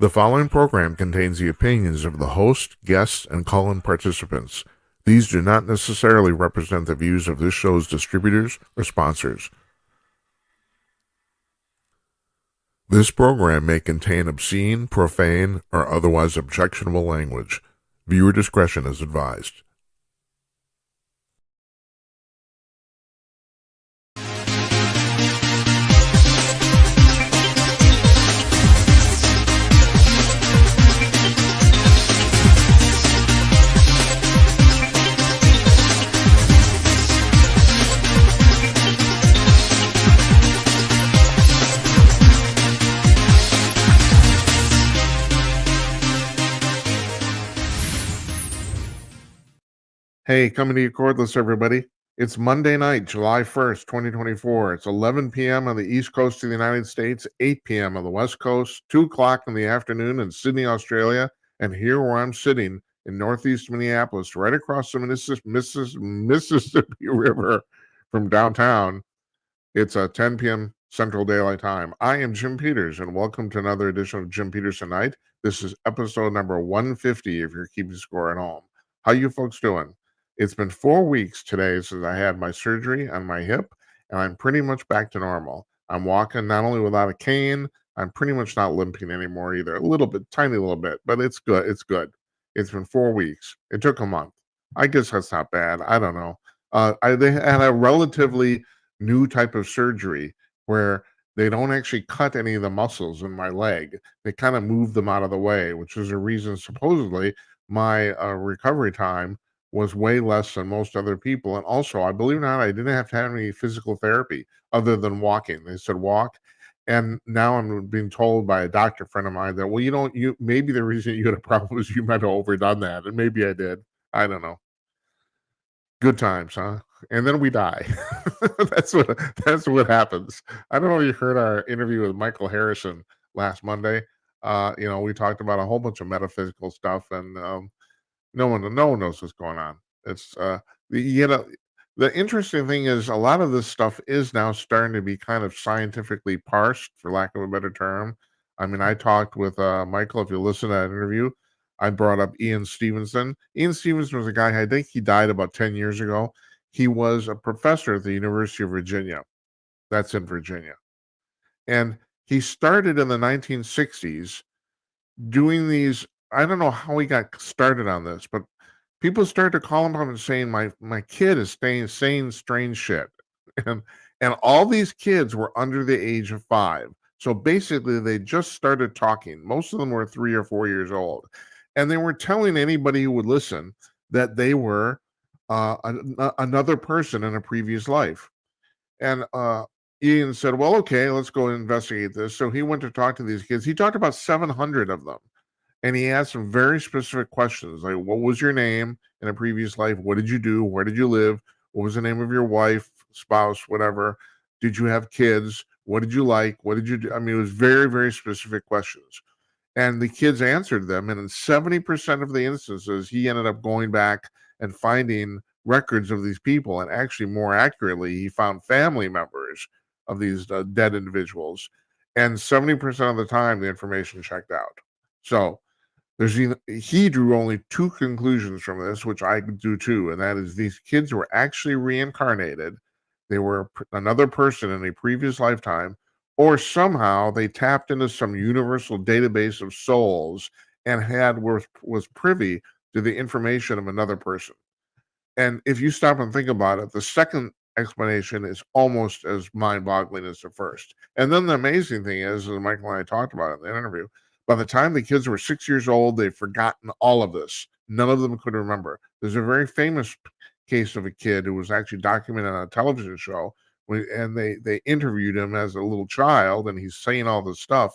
The following program contains the opinions of the host, guests, and call-in participants. These do not necessarily represent the views of this show's distributors or sponsors. This program may contain obscene, profane, or otherwise objectionable language. Viewer discretion is advised. Hey, coming to you cordless, everybody. It's Monday night, July 1st, 2024. It's 11 p.m. on the East Coast of the United States, 8 p.m. on the West Coast, 2 o'clock in the afternoon in Sydney, Australia, and here where I'm sitting in Northeast Minneapolis, right across the Mississippi River from downtown, it's 10 p.m. Central Daylight Time. I am Jim Peters, and welcome to another edition of Jim Peters Tonight. This is episode number 150, if you're keeping score at home. How you folks doing? It's been 4 weeks today since I had my surgery on my hip, and I'm pretty much back to normal. I'm walking not only without a cane, I'm pretty much not limping anymore either. A little bit, tiny little bit, but it's good. It's good. It's been 4 weeks. It took a month. I guess that's not bad. I don't know. They had a relatively new type of surgery where they don't actually cut any of the muscles in my leg. They kind of move them out of the way, which is a reason supposedly my recovery time was way less than most other people. And also, I believe it or not, I didn't have to have any physical therapy other than walking. They said walk. And now I'm being told by a doctor friend of mine that, well, you maybe the reason you had a problem is you might have overdone that. And maybe I did. I don't know. Good times, huh? And then we die. that's what happens. I don't know if you heard our interview with Michael Harrison last Monday. We talked about a whole bunch of metaphysical stuff, and no one knows what's going on. It's the interesting thing is a lot of this stuff is now starting to be kind of scientifically parsed, for lack of a better term. I mean, I talked with Michael. If you listen to that interview, I brought up Ian Stevenson. Ian Stevenson was a guy, I think he died about 10 years ago. He was a professor at the University of Virginia. That's in Virginia. And he started in the 1960s doing these. I don't know how he got started on this, but people started to call him up and saying, my kid is saying strange shit. And and all these kids were under the age of 5. So basically they just started talking. Most of them were 3 or 4 years old. And they were telling anybody who would listen that they were another person in a previous life. And Ian said, well, okay, let's go investigate this. So he went to talk to these kids. He talked about 700 of them. And he asked some very specific questions, like, what was your name in a previous life? What did you do? Where did you live? What was the name of your wife, spouse, whatever? Did you have kids? What did you like? What did you do? I mean, it was very, very specific questions. And the kids answered them. And in 70% of the instances, he ended up going back and finding records of these people. And actually, more accurately, he found family members of these dead individuals. And 70% of the time, the information checked out. So he drew only 2 conclusions from this, which I do too, and that is these kids were actually reincarnated. They were another person in a previous lifetime, or somehow they tapped into some universal database of souls and was privy to the information of another person. And if you stop and think about it, the second explanation is almost as mind-boggling as the first. And then the amazing thing is, as Michael and I talked about in the interview, by the time the kids were 6 years old, they've forgotten all of this. None of them could remember. There's a very famous case of a kid who was actually documented on a television show, and they interviewed him as a little child, and he's saying all this stuff.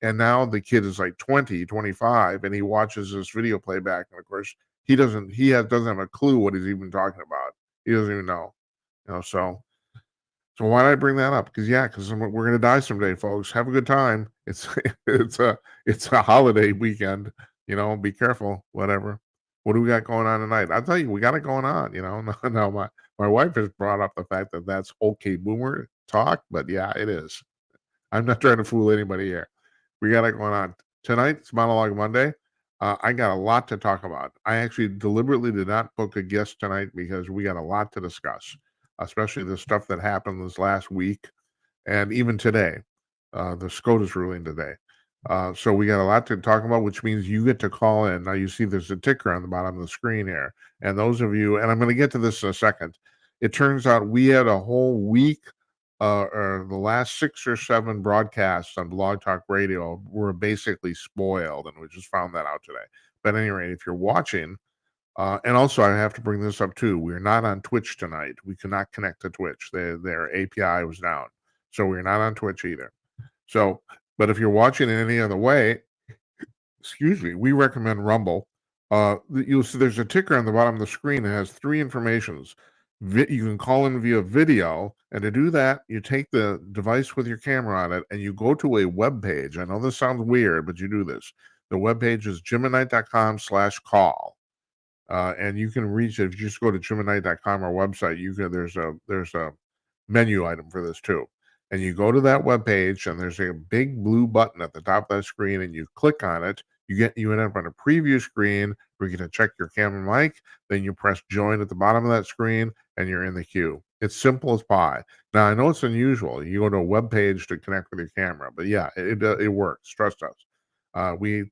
And now the kid is like 20, 25, and he watches this video playback, and of course he doesn't have a clue what he's even talking about. He doesn't even know. So why did I bring that up? Because we're gonna die someday, folks. Have a good time. It's it's a holiday weekend. Be careful. Whatever. What do we got going on tonight? I'll tell you, we got it going on. Now my wife has brought up the fact that that's okay boomer talk, but yeah, it is. I'm not trying to fool anybody here. We got it going on. tonight's Monologue Monday. I got a lot to talk about. I actually deliberately did not book a guest tonight because we got a lot to discuss, especially the stuff that happened this last week and even today. The SCOTUS ruling today. So we got a lot to talk about, which means you get to call in. Now you see there's a ticker on the bottom of the screen here. And those of you, and I'm going to get to this in a second. It turns out we had a whole week, or the last 6 or 7 broadcasts on Blog Talk Radio were basically spoiled, and we just found that out today. But at any rate, if you're watching, and also I have to bring this up too, we're not on Twitch tonight. We cannot connect to Twitch. Their API was down. So we're not on Twitch either. So, but if you're watching in any other way, excuse me, we recommend Rumble. You'll see there's a ticker on the bottom of the screen that has 3 informations. You can call in via video, and to do that, you take the device with your camera on it, and you go to a web page. I know this sounds weird, but you do this. The web page is jimandnight.com/call. And you can reach it if you just go to jimandnight.com, our website. There's a menu item for this too. And you go to that web page, and there's a big blue button at the top of that screen, and you click on it. You end up on a preview screen where you can check your camera mic. Then you press join at the bottom of that screen, and you're in the queue. It's simple as pie. Now I know it's unusual. You go to a web page to connect with your camera, but yeah, it works. Trust us. We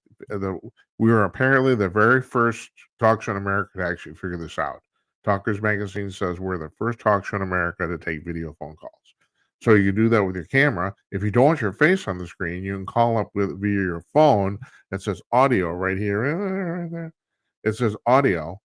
were apparently the very first talk show in America to actually figure this out. Talkers Magazine says we're the first talk show in America to take video phone calls. So you do that with your camera. If you don't want your face on the screen, you can call up via your phone. It says audio right here. Right there. It says audio,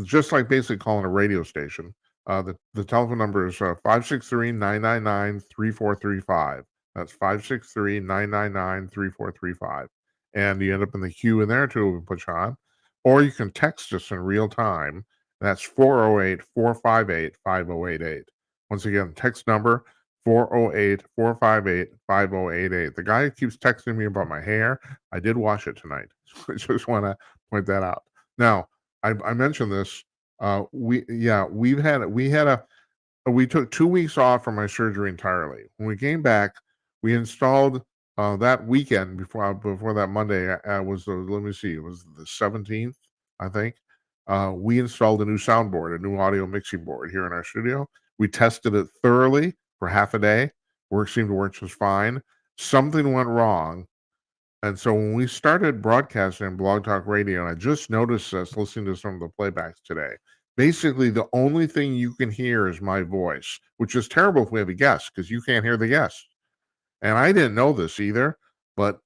just like basically calling a radio station. The telephone number is 563-999-3435. That's 563-999-3435. And you end up in the queue in there to push on. Or you can text us in real time. That's 408-458-5088. Once again, text number 408-458-5088. The guy keeps texting me about my hair. I did wash it tonight. I just want to point that out. Now, I mentioned this. We took 2 weeks off from my surgery entirely. When we came back, we installed that weekend before that Monday was let me see, it was the 17th, I think. We installed a new soundboard, a new audio mixing board here in our studio. We tested it thoroughly for half a day. Seemed to work just fine. Something went wrong. And so when we started broadcasting on Blog Talk Radio, and I just noticed this listening to some of the playbacks today, basically the only thing you can hear is my voice, which is terrible if we have a guest because you can't hear the guest. And I didn't know this either, but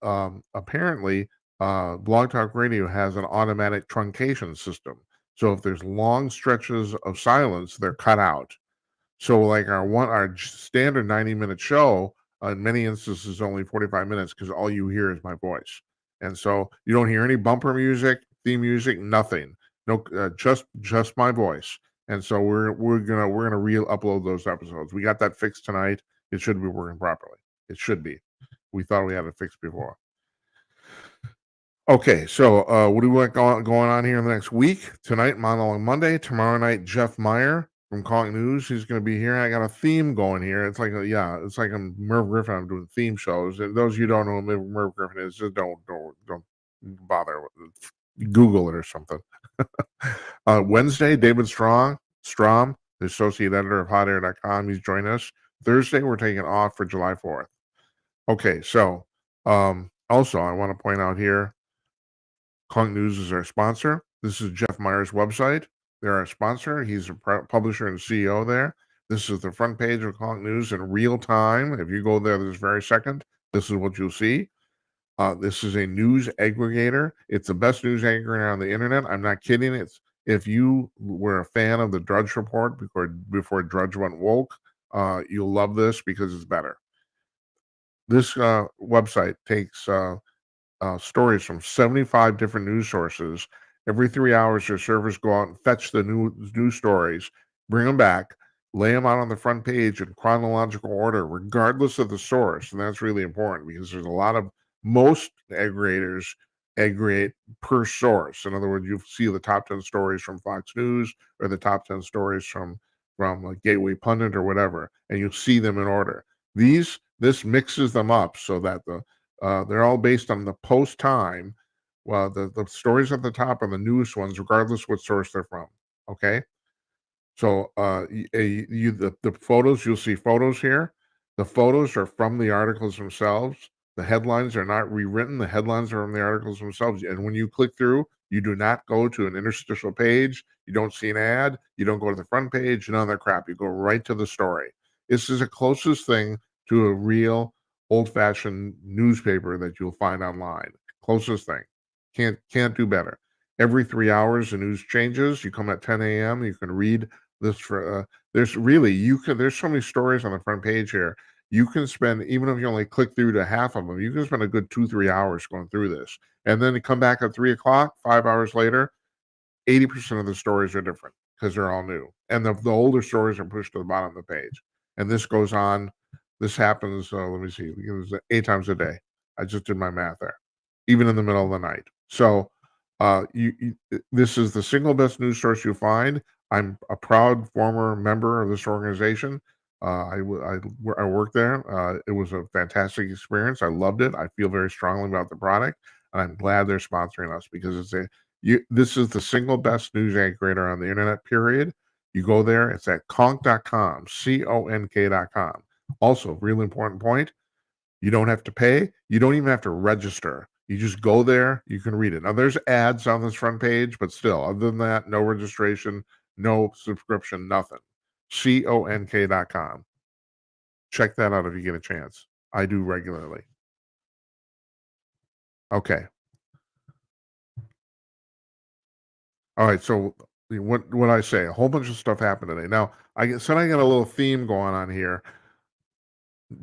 apparently Blog Talk Radio has an automatic truncation system. So if there's long stretches of silence, they're cut out. So like our standard 90-minute show, in many instances, only 45 minutes because all you hear is my voice. And so you don't hear any bumper music, theme music, nothing. No, just my voice. And so we're gonna re-upload those episodes. We got that fixed tonight. It should be working properly. It should be. We thought we had it fixed before. Okay, so what do we want going on here in the next week? Tonight, Monologue Monday. Tomorrow night, Jeff Meyer from Calling News. He's going to be here. I got a theme going here. It's like I'm Merv Griffin. I'm doing theme shows. And those of you who don't know who Merv Griffin is, just don't bother. Google it or something. Wednesday, David Strom, the associate editor of hotair.com. He's joining us. Thursday, we're taking off for July 4th. Okay, so also I want to point out here, Cling News is our sponsor. This is Jeff Meyer's website. They're our sponsor. He's a publisher and CEO there. This is the front page of Cling News in real time. If you go there this very second, this is what you'll see. This is a news aggregator. It's the best news aggregator on the internet. I'm not kidding. If you were a fan of the Drudge Report before Drudge went woke, you'll love this because it's better. This website takes stories from 75 different news sources. Every 3 hours, their servers go out and fetch the news stories, bring them back, lay them out on the front page in chronological order, regardless of the source. And that's really important because most aggregators aggregate per source. In other words, you see the top 10 stories from Fox News or the top 10 stories from Gateway Pundit or whatever, and you see them in order. This mixes them up so that They're all based on the post time. Well, the stories at the top are the newest ones, regardless what source they're from. Okay. So, the photos, you'll see photos here. The photos are from the articles themselves. The headlines are not rewritten. The headlines are from the articles themselves. And when you click through, you do not go to an interstitial page. You don't see an ad. You don't go to the front page. None of that crap. You go right to the story. This is the closest thing to a real old-fashioned newspaper that you'll find online. Closest thing. Can't do better. Every 3 hours, the news changes. You come at 10 a.m. You can read this for there's really there's so many stories on the front page here. You can spend, even if you only click through to half of them, you can spend a good 2-3 hours going through this, and then you come back at 3 o'clock, 5 hours later. 80% of the stories are different because they're all new, and the older stories are pushed to the bottom of the page. And this goes on. This happens. Let me see. It was 8 times a day. I just did my math there, even in the middle of the night. So, this is the single best news source you'll find. I'm a proud former member of this organization. I worked there. It was a fantastic experience. I loved it. I feel very strongly about the product, and I'm glad they're sponsoring us because this is the single best news aggregator on the internet, period. You go there, it's at conk.com, CONK.com. Also, really important point, you don't have to pay. You don't even have to register. You just go there, you can read it. Now, there's ads on this front page, but still, other than that, no registration, no subscription, nothing. CONK.com. Check that out if you get a chance. I do regularly. Okay. All right. So, what I say? A whole bunch of stuff happened today. Now, I got a little theme going on here.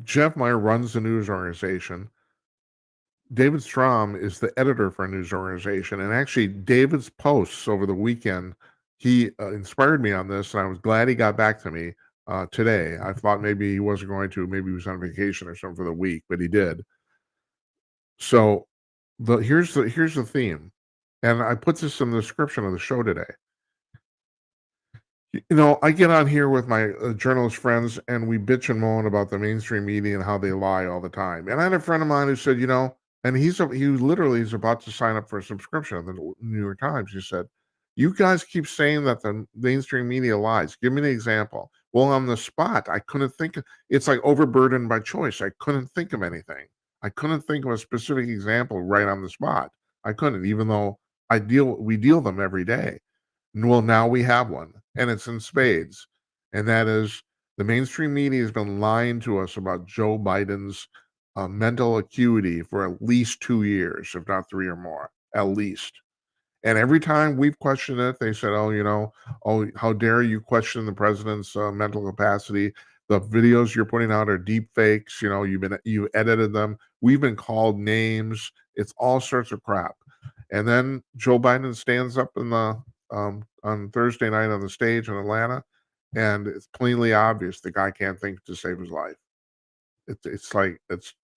Jeff Meyer runs the news organization. David Strom is the editor for a news organization, and actually, David's posts over the weekend, he inspired me on this, and I was glad he got back to me today. I thought maybe he wasn't going to, maybe he was on vacation or something for the week, but he did. So, here's the theme, and I put this in the description of the show today. I get on here with my journalist friends, and we bitch and moan about the mainstream media and how they lie all the time. And I had a friend of mine who said, and he literally is about to sign up for a subscription of the New York Times. He said, "You guys keep saying that the mainstream media lies. Give me an example." Well, on the spot, I couldn't think. It's like overburdened by choice. I couldn't think of anything. I couldn't think of a specific example right on the spot. I couldn't, even though we deal them every day. Well, now we have one, and it's in spades. And that is, the mainstream media has been lying to us about Joe Biden's mental acuity for at least 2 years, if not 3 or more, at least. And every time we've questioned it, they said, "Oh, how dare you question the president's mental capacity? The videos you're putting out are deep fakes. You edited them. We've been called names. It's all sorts of crap." And then Joe Biden stands up on Thursday night on the stage in Atlanta, and it's plainly obvious the guy can't think to save his life.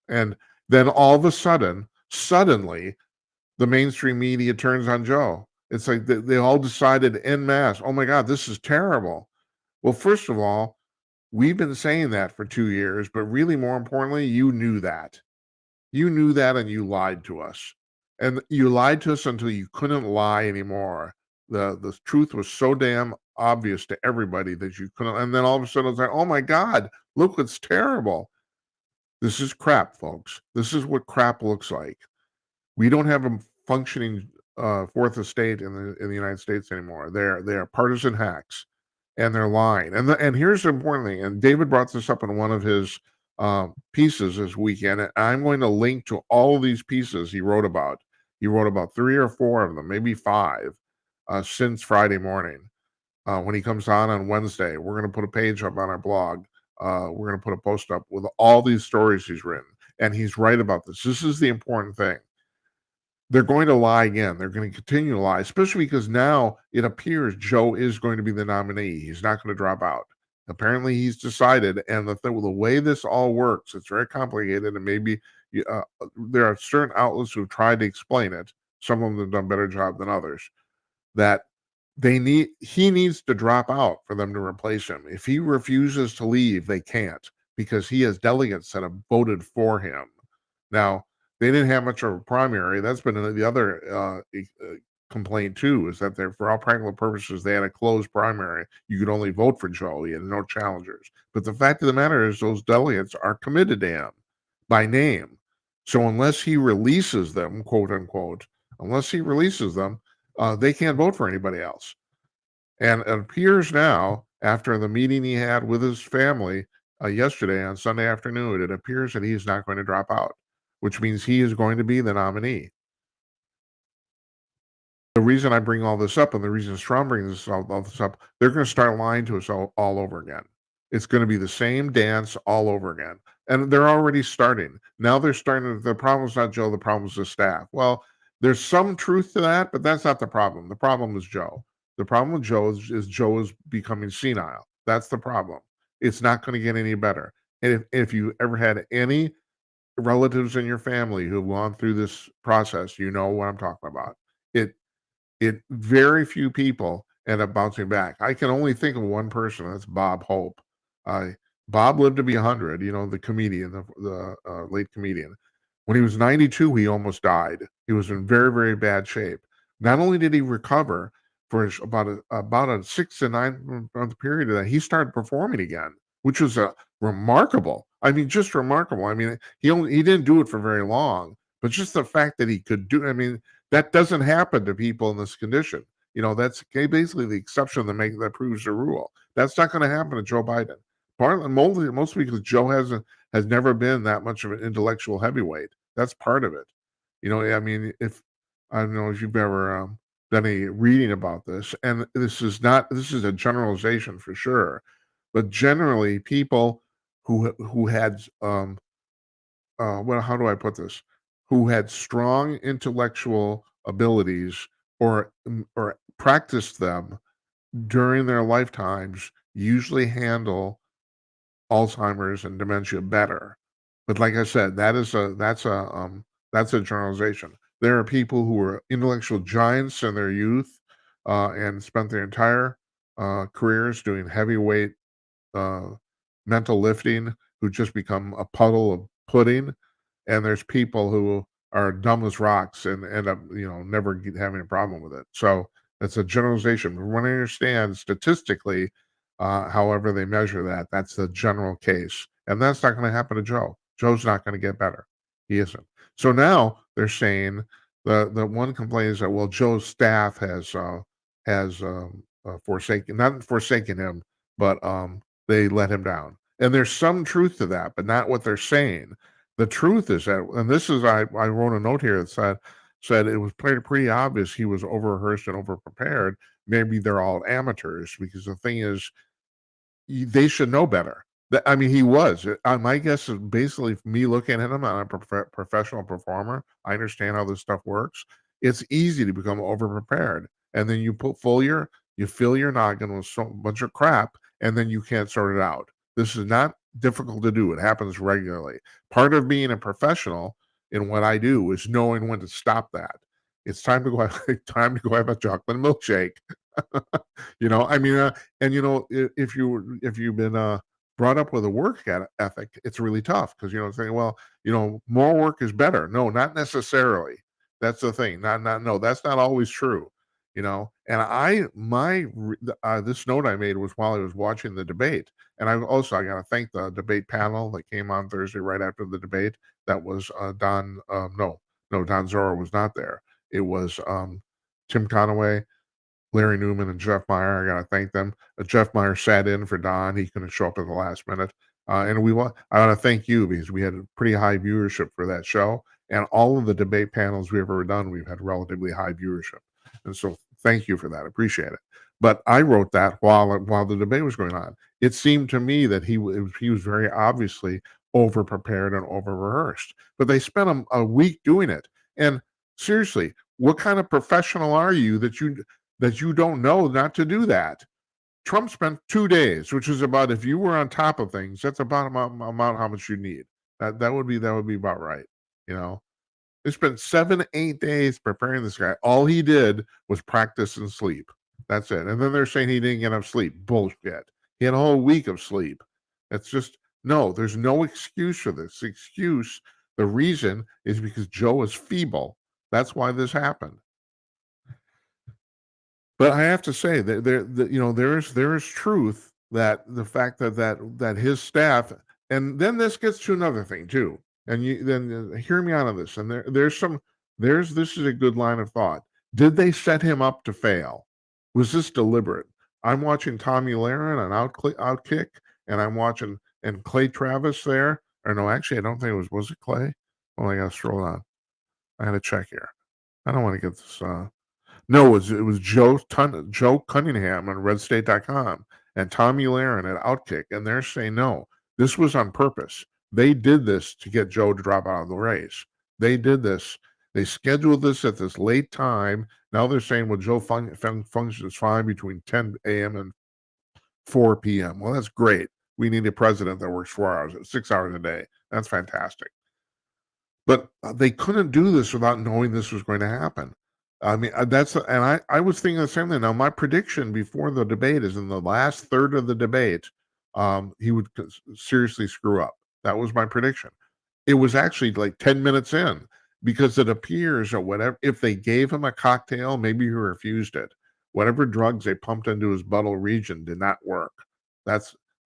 And then all of a suddenly, the mainstream media turns on Joe. It's like they all decided en masse, "Oh my God, this is terrible." Well, first of all, we've been saying that for 2 years, but really more importantly, you knew that. You knew that, and you lied to us. And you lied to us until you couldn't lie anymore. The truth was so damn obvious to everybody that you couldn't, and then all of a sudden it's like, "Oh my God, look what's terrible." This is crap, folks. This is what crap looks like. We don't have a functioning fourth estate in the United States anymore. They are partisan hacks, and they're lying. And here's the important thing. And David brought this up in one of his pieces this weekend. And I'm going to link to all of these pieces he wrote about. He wrote about 3 or 4 of them, maybe 5, since Friday morning. When he comes on Wednesday, we're going to put a page up on our blog. We're going to put a post up with all these stories he's written. And he's right about this. This is the important thing. They're going to lie again. They're going to continue to lie, especially because now it appears Joe is going to be the nominee. He's not going to drop out. Apparently, he's decided. And the way this all works, it's very complicated. And maybe there are certain outlets who've tried to explain it. Some of them have done a better job than others. That he needs to drop out for them to replace him. If he refuses to leave, they can't, because he has delegates that have voted for him. Now, They didn't have much of a primary. That's been the other complaint too, is that for all practical purposes, they had a closed primary. You could only vote for Joe. He had no challengers. But the fact of the matter is those delegates are committed to him by name. So unless he releases them, quote unquote, unless he releases them, they can't vote for anybody else. And it appears now, after the meeting he had with his family yesterday on Sunday afternoon, it appears that he's not going to drop out, which means he is going to be the nominee. The reason I bring all this up, and the reason Strom brings all this up, they're going to start lying to us all over again. It's going to be the same dance all over again. And they're already starting. Now they're starting. The problem's not Joe. The problem's the staff. Well, there's some truth to that, but that's not the problem. The problem is Joe. The problem with Joe is Joe is becoming senile. That's the problem. It's not going to get any better. And if you ever had any relatives in your family who've gone through this process, you know what I'm talking about. It very few people end up bouncing back. I can only think of one person. That's Bob Hope. Bob lived to be 100. You know, the comedian, the late comedian. When he was 92, he almost died. He was in very, very bad shape. Not only did he recover for about a 6 to 9 month period of that, he started performing again, which was remarkable. I mean, just remarkable. I mean, he didn't do it for very long, but just the fact that he could do. I mean, that doesn't happen to people in this condition. You know, that's basically the exception that proves the rule. That's not going to happen to Joe Biden. Partly, mostly because Joe has never been that much of an intellectual heavyweight. That's part of it. You know, I mean, I don't know if you've ever done any reading about this, and this is a generalization for sure, but generally people who had well, how do I put this? Who had strong intellectual abilities or practiced them during their lifetimes usually handle Alzheimer's and dementia better. But like I said, that's a generalization. There are people who were intellectual giants in their youth and spent their entire careers doing heavyweight uh, mental lifting who just become a puddle of pudding, and there's people who are dumb as rocks and end up, never having a problem with it. So it's a generalization. From what I understand, statistically, however they measure that, that's the general case, and that's not going to happen to Joe. Joe's not going to get better. He isn't. So now they're saying the one complaint is that, well, Joe's staff has not forsaken him, but they let him down. And there's some truth to that, but not what they're saying. The truth is that, and this is, I wrote a note here that said it was pretty obvious he was over rehearsed and over prepared. Maybe they're all amateurs, because the thing is, they should know better. I mean, he was. My guess is basically me looking at him. I'm a professional performer. I understand how this stuff works. It's easy to become over prepared, and then you fill your noggin with so bunch of crap, and then you can't sort it out. This is not difficult to do. It happens regularly. Part of being a professional in what I do is knowing when to stop that. It's time to go have a chocolate milkshake. I mean, and if you've been brought up with a work ethic, it's really tough, because saying, well, more work is better. No, not necessarily. That's the thing. No, that's not always true. And this note I made was while I was watching the debate, and I got to thank the debate panel that came on Thursday right after the debate. That was Don. No, Don Zora was not there. It was Tim Conaway, Larry Newman, and Jeff Meyer. I got to thank them. Jeff Meyer sat in for Don. He couldn't show up at the last minute. I want to thank you, because we had a pretty high viewership for that show. And all of the debate panels we've ever done, we've had relatively high viewership. And so thank you for that. Appreciate it. But I wrote that while the debate was going on. It seemed to me that he was very obviously over prepared and over rehearsed. But they spent a week doing it. And seriously, what kind of professional are you that you don't know not to do that? Trump spent 2 days, which is about, if you were on top of things, that's about amount how much you need. That would be about right. They spent 7, 8 days preparing this guy. All he did was practice and sleep. That's it. And then they're saying he didn't get enough sleep. Bullshit. He had a whole week of sleep. It's just, no, there's no excuse for this. The excuse The reason is because Joe is feeble. That's why this happened. But I have to say that there is truth that the fact that his staff, and then this gets to another thing too. And you then hear me out on this. And there's this is a good line of thought. Did they set him up to fail? Was this deliberate? I'm watching Tommy Lahren on Outkick, and I'm watching and Clay Travis there. Or no, actually, I don't think it was it Clay? Oh, I gotta scroll down. I had to check here. I don't want to get this. No, it was Joe Cunningham on RedState.com and Tommy Lahren at Outkick, and they're saying no, this was on purpose. They did this to get Joe to drop out of the race. They did this. They scheduled this at this late time. Now they're saying, well, Joe functions fine between 10 a.m. and 4 p.m. Well, that's great. We need a president that works 4 hours, 6 hours a day. That's fantastic. But they couldn't do this without knowing this was going to happen. I mean, I was thinking the same thing. Now, my prediction before the debate is in the last third of the debate, he would seriously screw up. That was my prediction. It was actually like 10 minutes in, because it appears that whatever, if they gave him a cocktail, maybe he refused it. Whatever drugs they pumped into his buttock region did not work.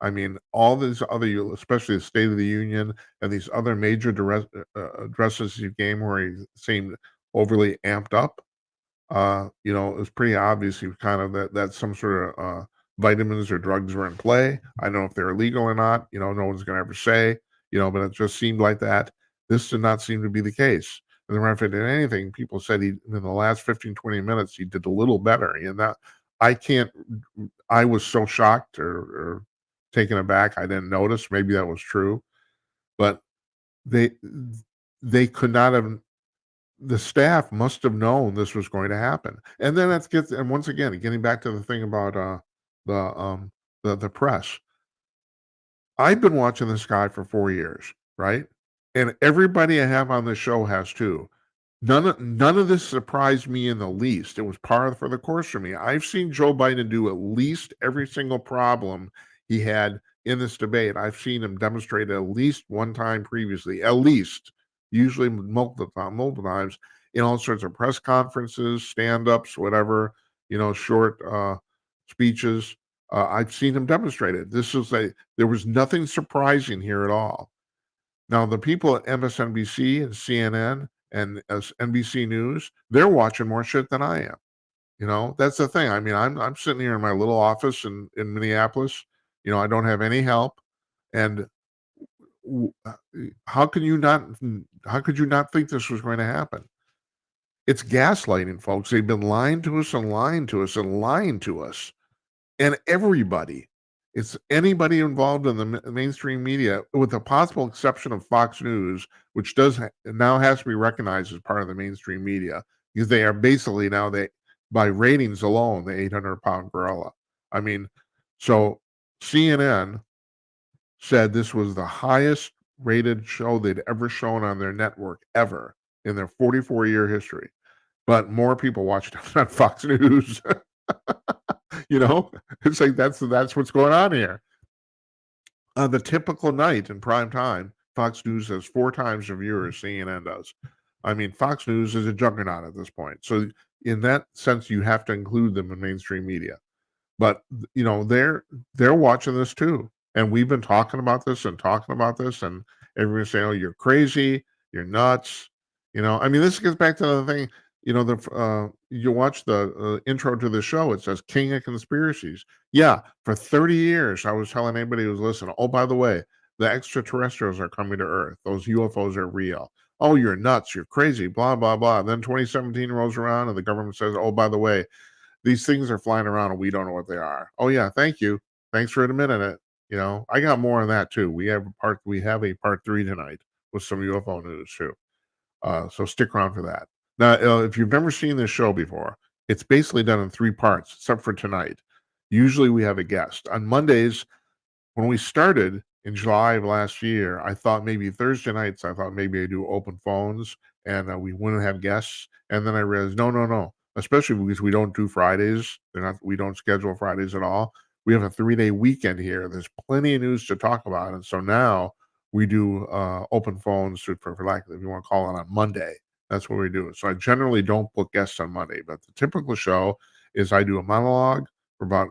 I mean, all these other, especially the State of the Union and these other major addresses he gave where he seemed overly amped up, it was pretty obvious he was kind of that some sort of vitamins or drugs were in play. I don't know if they're illegal or not. No one's going to ever say, but it just seemed like that. This did not seem to be the case. As a matter of fact, in anything, people said in the last 15, 20 minutes, he did a little better. And that I was so shocked or taken aback, I didn't notice. Maybe that was true. But they could not have, the staff must have known this was going to happen. And then and once again, getting back to the thing about the press. I've been watching this guy for 4 years, right? And everybody I have on the show has too. None of this surprised me in the least. It was for the course for me. I've seen Joe Biden do at least every single problem he had in this debate. I've seen him demonstrate at least one time previously, at least, usually multiple times, in all sorts of press conferences, stand-ups, whatever, short speeches. I've seen him demonstrate it. There was nothing surprising here at all. Now, the people at MSNBC and CNN and NBC News, they're watching more shit than I am. That's the thing. I mean, I'm sitting here in my little office in Minneapolis. I don't have any help, and how could you not think this was going to happen? It's gaslighting, folks. They've been lying to us and lying to us and lying to us, and everybody. It's anybody involved in the mainstream media, with the possible exception of Fox News, which now has to be recognized as part of the mainstream media, because they are basically now, by ratings alone, the 800-pound gorilla. I mean, so CNN said this was the highest rated show they'd ever shown on their network ever in their 44-year history. But more people watched it on Fox News. It's like that's what's going on here. On the typical night in prime time, Fox News has 4 times the viewers CNN does. I mean, Fox News is a juggernaut at this point. So in that sense, you have to include them in mainstream media. But they're watching this too. And we've been talking about this, and everyone's saying, "Oh, you're crazy, you're nuts." I mean, this gets back to the thing. You watch the intro to the show, it says King of Conspiracies. Yeah, for 30 years, I was telling anybody who's listening, oh, by the way, the extraterrestrials are coming to Earth. Those UFOs are real. Oh, you're nuts. You're crazy, blah, blah, blah. Then 2017 rolls around and the government says, oh, by the way, these things are flying around and we don't know what they are. Oh, yeah, thank you. Thanks for admitting it. I got more on that too. We have a part 3 tonight with some UFO news too. So stick around for that. Now, if you've never seen this show before, it's basically done in 3 parts, except for tonight. Usually we have a guest. On Mondays, when we started in July of last year, I thought maybe Thursday nights, I do open phones and we wouldn't have guests. And then I realized, no. Especially because we don't do Fridays. We don't schedule Fridays at all. We have a 3-day weekend here. There's plenty of news to talk about. And so now we do open phones for lack of, if you want to call it, on Monday. That's what we do. So I generally don't book guests on Monday, but the typical show is I do a monologue for about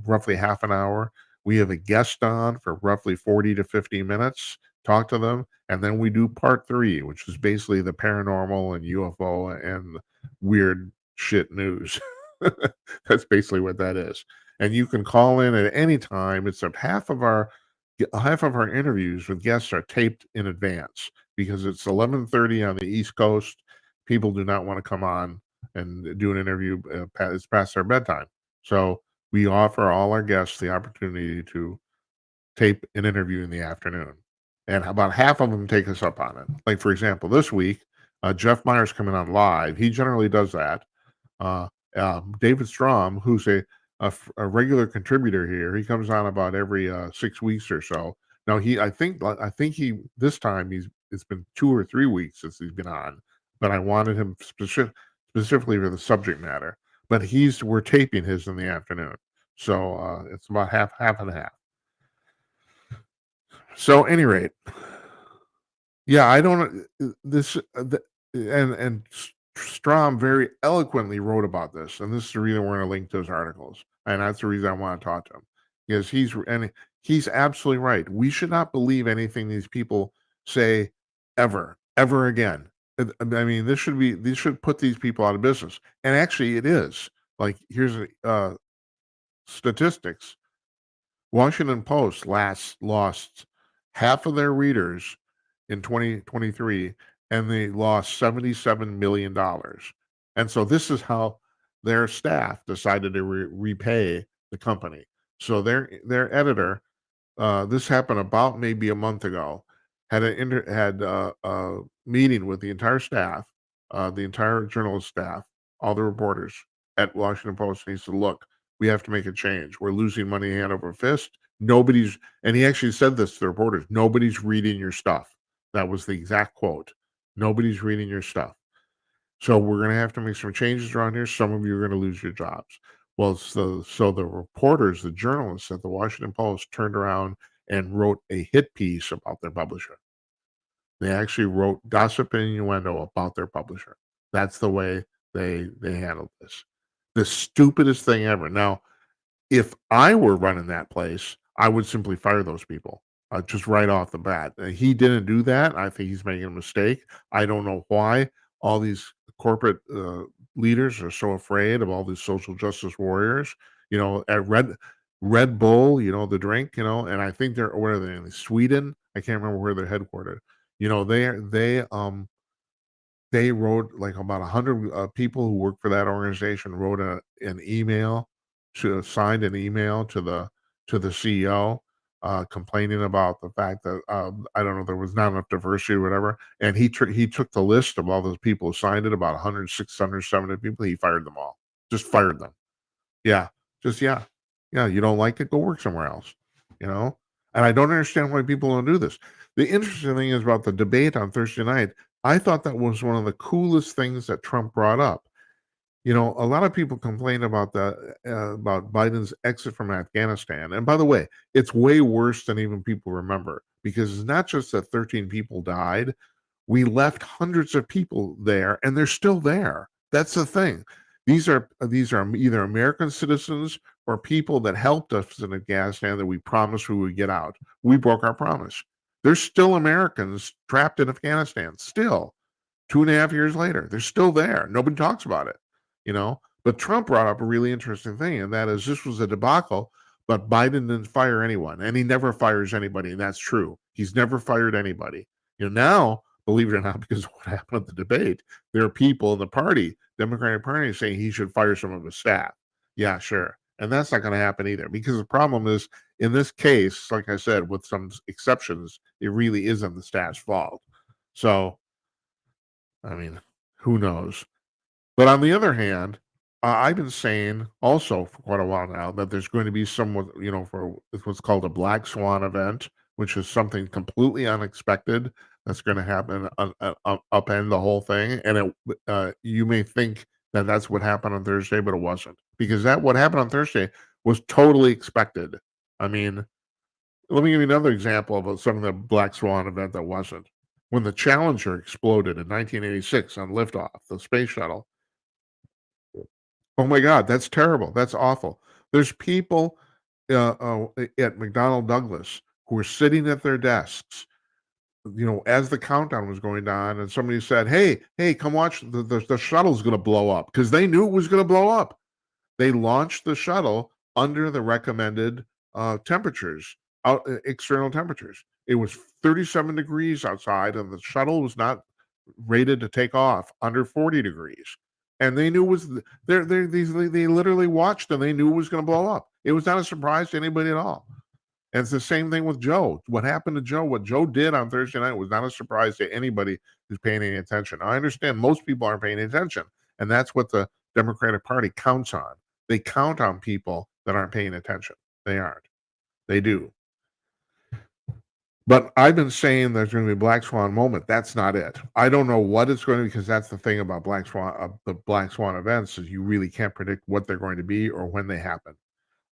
roughly half an hour. We have a guest on for roughly 40 to 50 minutes, talk to them, and then we do part three, which is basically the paranormal and UFO and weird shit news. That's basically what that is. And you can call in at any time. It's half of our interviews with guests are taped in advance because it's 11:30 on the East Coast. People do not want to come on and do an interview. It's past their bedtime. So we offer all our guests the opportunity to tape an interview in the afternoon. And about half of them take us up on it. Like, for example, this week, Jeff Meyer's coming on live. He generally does that. Uh, David Strom, who's a regular contributor here, he comes on about every 6 weeks or so. Now I think he this time it's been 2 or 3 weeks since he's been on, but I wanted him specifically for the subject matter. But we're taping his in the afternoon, so it's about half and half. So, any rate, yeah, I don't this and Strom very eloquently wrote about this, and this is the reason we're going to link to his articles, and that's the reason I want to talk to him, because he's absolutely right. We should not believe anything these people say ever again. I mean, this should put these people out of business, and actually, it is. Like, here's statistics. Washington Post lost half of their readers in 2023, and they lost $77 million. And so this is how their staff decided to repay the company. So their editor, this happened about maybe a month ago, had a meeting with the entire staff, the entire journalist staff, all the reporters at Washington Post, and he said, "Look, we have to make a change. We're losing money hand over fist. And he actually said this to the reporters, nobody's reading your stuff." That was the exact quote. Nobody's reading your stuff. So we're going to have to make some changes around here. Some of you are going to lose your jobs. Well, so the reporters, the journalists at the Washington Post turned around and wrote a hit piece about their publisher. They actually wrote gossip and innuendo about their publisher. That's the way they handled this. The stupidest thing ever. Now, if I were running that place, I would simply fire those people, just right off the bat. He didn't do that. I think he's making a mistake. I don't know why all these corporate leaders are so afraid of all these social justice warriors. At Red Bull, the drink, and I think where are they in Sweden? I can't remember where they're headquartered. They wrote, like, about 100 people who work for that organization wrote signed an email to the CEO, complaining about the fact that I don't know, there was not enough diversity or whatever. And he took the list of all those people who signed it, about 100, 600, 700 people. He fired them all. Just fired them. Yeah, yeah. You don't like it? Go work somewhere else. And I don't understand why people don't do this. The interesting thing is about the debate on Thursday night. I thought that was one of the coolest things that Trump brought up. A lot of people complain about about Biden's exit from Afghanistan. And by the way, it's way worse than even people remember, because it's not just that 13 people died. We left hundreds of people there, and they're still there. That's the thing. These are either American citizens or people that helped us in Afghanistan that we promised we would get out. We broke our promise. There's still Americans trapped in Afghanistan, still 2.5 years later. They're still there. Nobody talks about it, But Trump brought up a really interesting thing, and that is this was a debacle, but Biden didn't fire anyone, and he never fires anybody, and that's true. He's never fired anybody. Now, believe it or not, because of what happened at the debate, there are people in the Democratic Party, saying he should fire some of his staff. Yeah, sure. And that's not going to happen either, because the problem is, in this case, like I said, with some exceptions, it really isn't the staff's fault. So, I mean, who knows? But on the other hand, I've been saying also for quite a while now that there's going to be somewhat, for what's called a black swan event, which is something completely unexpected that's going to happen, upend the whole thing. And you may think that that's what happened on Thursday, but it wasn't, because what happened on Thursday was totally expected. I mean, Let me give you another example of something that black swan event that wasn't. When the Challenger exploded in 1986 on liftoff, the space shuttle. Oh my God, that's terrible. That's awful. There's people at McDonnell Douglas who were sitting at their desks, as the countdown was going on, and somebody said, "Hey, come watch the shuttle's going to blow up," because they knew it was going to blow up. They launched the shuttle under the recommended temperatures, external temperatures. It was 37 degrees outside, and the shuttle was not rated to take off under 40 degrees. And they knew it was they literally watched and they knew it was going to blow up. It was not a surprise to anybody at all. And it's the same thing with Joe. What happened to Joe, what Joe did on Thursday night was not a surprise to anybody who's paying any attention. I understand most people aren't paying attention, and that's what the Democratic Party counts on. They count on people that aren't paying attention. They aren't. They do. But I've been saying there's going to be a black swan moment. That's not it. I don't know what it's going to be, because that's the thing about the black swan events, is you really can't predict what they're going to be or when they happen.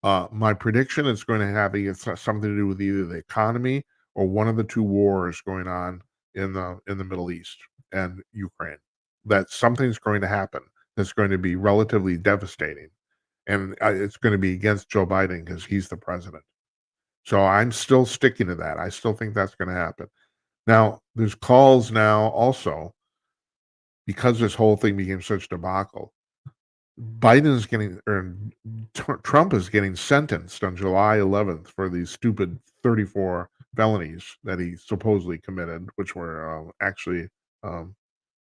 My prediction is going to have something to do with either the economy or one of the two wars going on in the Middle East and Ukraine. That something's going to happen that's going to be relatively devastating, and it's going to be against Joe Biden because he's the president. So I'm still sticking to that. I still think that's going to happen. Now, there's calls now also, because this whole thing became such a debacle. Biden's getting, or Trump is getting sentenced on July 11th for these stupid 34 felonies that he supposedly committed, which were actually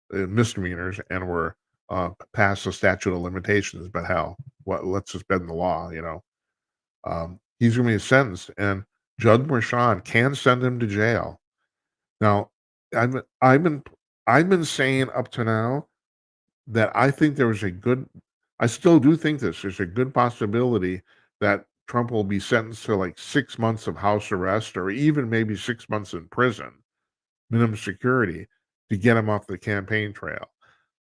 misdemeanors and were past the statute of limitations. But hell, let's just bend the law, He's going to be sentenced, and Judge Merchan can send him to jail. Now, I've been saying up to now that I think I still do think there's a good possibility that Trump will be sentenced to like 6 months of house arrest, or even maybe 6 months in prison, minimum security, to get him off the campaign trail.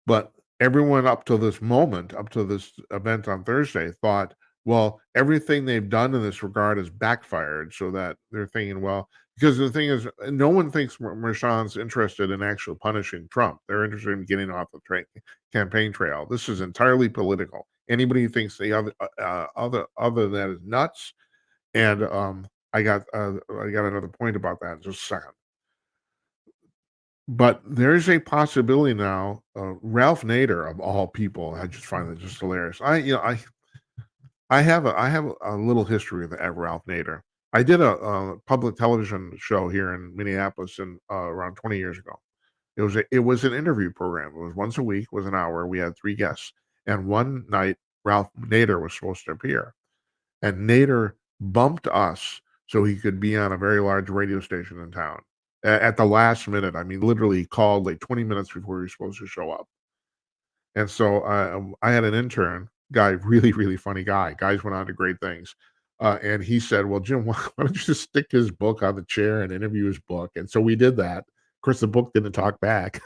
But everyone up to this moment, up to this event on Thursday, thought, well, everything they've done in this regard has backfired, so that they're thinking, well, because the thing is, no one thinks Merchan's interested in actually punishing Trump. They're interested in getting off the campaign trail. This is entirely political. Anybody who thinks the other than that is nuts. And I got another point about that in just a second. But there's a possibility now. Ralph Nader, of all people, I just find that just hilarious. I have a little history with Ralph Nader. I did a public television show here in Minneapolis around 20 years ago. It was an interview program. It was once a week, was an hour. We had 3 guests, and one night Ralph Nader was supposed to appear, and Nader bumped us so he could be on a very large radio station in town at the last minute. I mean, literally, he called like 20 minutes before he was supposed to show up. And so I had an intern guy, really, really funny guy. Guys went on to great things. And he said, well, Jim, why don't you just stick his book on the chair and interview his book? And so we did that. Of course, the book didn't talk back,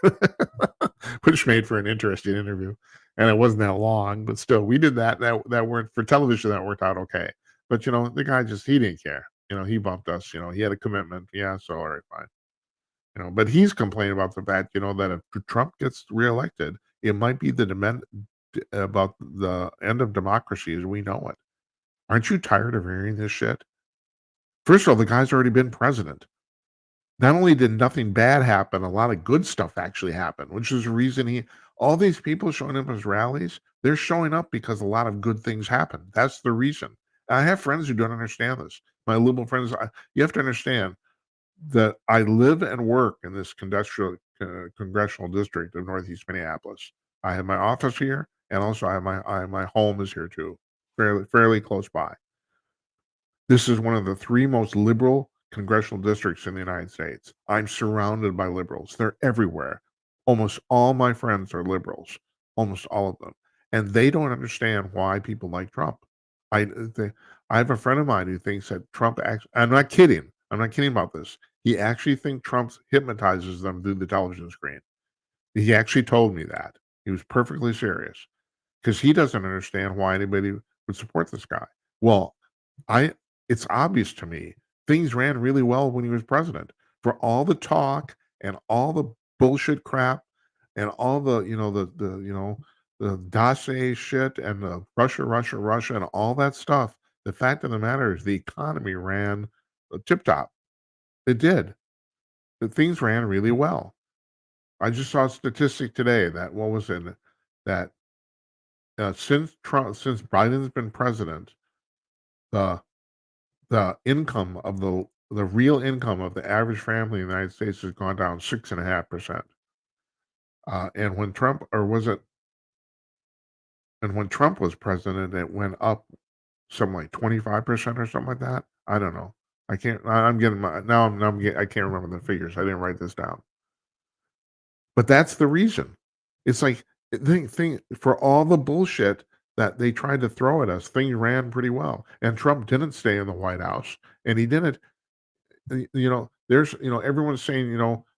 which made for an interesting interview. And it wasn't that long, but still, we did that. That worked for television. That worked out okay. But, the guy he didn't care. He bumped us. He had a commitment. Yeah, so all right, fine. But he's complaining about the fact, that if Trump gets reelected, it might be about the end of democracy as we know it. Aren't you tired of hearing this shit? First of all, the guy's already been president. Not only did nothing bad happen, a lot of good stuff actually happened, which is the reason all these people showing up at his rallies, they're showing up because a lot of good things happened. That's the reason. I have friends who don't understand this. My liberal friends, you have to understand that I live and work in this congressional district of Northeast Minneapolis. I have my office here, and also I have my home is here too, fairly close by. This is one of the 3 most liberal congressional districts in the United States. I'm surrounded by liberals. They're everywhere. Almost all my friends are liberals, almost all of them, and they don't understand why people like Trump. I have a friend of mine who thinks that Trump I'm not kidding. I'm not kidding about this. He actually thinks Trump hypnotizes them through the television screen. He actually told me that. He was perfectly serious, because he doesn't understand why anybody would support this guy. Well, it's obvious to me things ran really well when he was president. For all the talk and all the bullshit crap and all the, the dossier shit and the Russia, Russia, Russia and all that stuff, the fact of the matter is the economy ran tip top. It did. The things ran really well. I just saw a statistic today that what was in that since Biden's been president, the income of the real income of the average family in the United States has gone down 6.5%. And when Trump or was it and when Trump was president, it went up something like 25% or something like that. I don't know. I can't. I'm getting my now. I can't remember the figures. I didn't write this down. But that's the reason. It's like thing for all the bullshit that they tried to throw at us, things ran pretty well. And Trump didn't stay in the White House, and he didn't. There's everyone's saying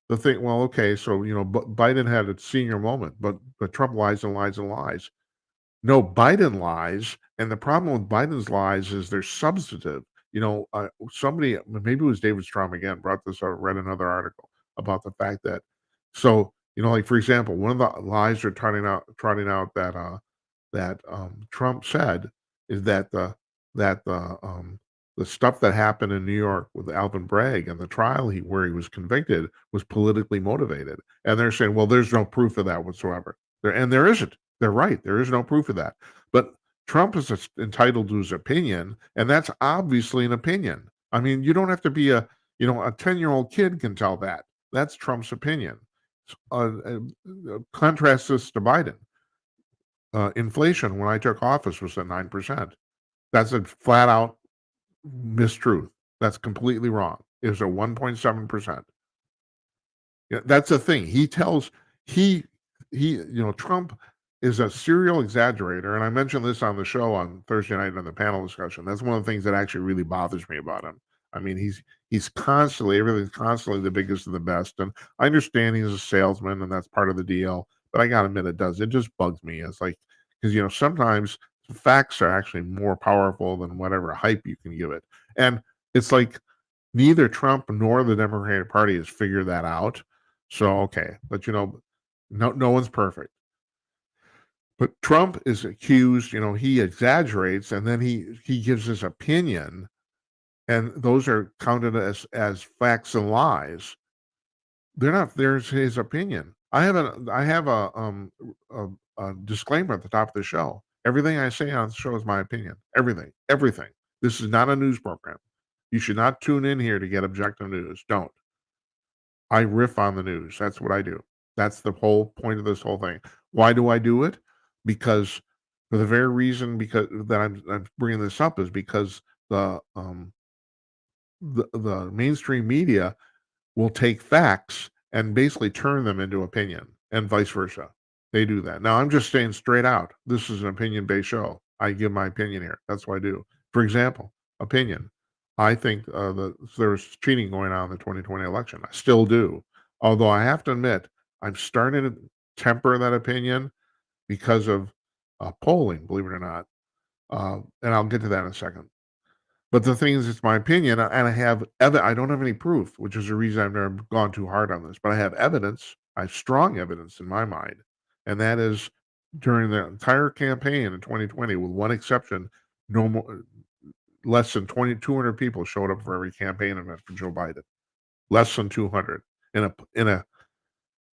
the thing. Well, okay, so Biden had a senior moment, but Trump lies and lies and lies. No, Biden lies, and the problem with Biden's lies is they're substantive. Somebody, maybe it was David Strom again, brought this up, read another article about the fact that, so, like for example, one of the lies they're trotting out that Trump said is that the stuff that happened in New York with Alvin Bragg and the trial where he was convicted was politically motivated. And they're saying, well, there's no proof of that whatsoever. There isn't. They're right. There is no proof of that. But Trump is entitled to his opinion, and that's obviously an opinion. I mean, you don't have to be a 10-year-old kid can tell that. That's Trump's opinion. Contrast this to Biden. Inflation when I took office was at 9%. That's a flat out mistruth. That's completely wrong. It was at 1.7%. Yeah, that's the thing. He Trump is a serial exaggerator, and I mentioned this on the show on Thursday night on the panel discussion. That's one of the things that actually really bothers me about him. I mean, he's constantly everything's constantly the biggest and the best, and I understand he's a salesman, and that's part of the deal. But I gotta admit, it just bugs me. It's like because sometimes facts are actually more powerful than whatever hype you can give it, and it's like neither Trump nor the Democratic Party has figured that out. So okay, but no one's perfect. But Trump is accused, he exaggerates and then he gives his opinion, and those are counted as facts and lies. They're not. There's his opinion. I have a disclaimer at the top of the show. Everything I say on the show is my opinion. Everything. This is not a news program. You should not tune in here to get objective news. Don't. I riff on the news. That's what I do. That's the whole point of this whole thing. Why do I do it? Because for the very reason because that I'm bringing this up is because the mainstream media will take facts and basically turn them into opinion and vice versa. They do that. Now I'm just saying straight out, this is an opinion-based show. I give my opinion here. That's what I do. For example, opinion. I think there was cheating going on in the 2020 election. I still do. Although I have to admit, I'm starting to temper that opinion because of polling, believe it or not. And I'll get to that in a second. But the thing is, it's my opinion, and I don't have any proof, which is the reason I've never gone too hard on this. But I have evidence. I have strong evidence in my mind, and that is during the entire campaign in 2020, with one exception, no more, less than 200 people showed up for every campaign event for Joe Biden. Less than 200 in a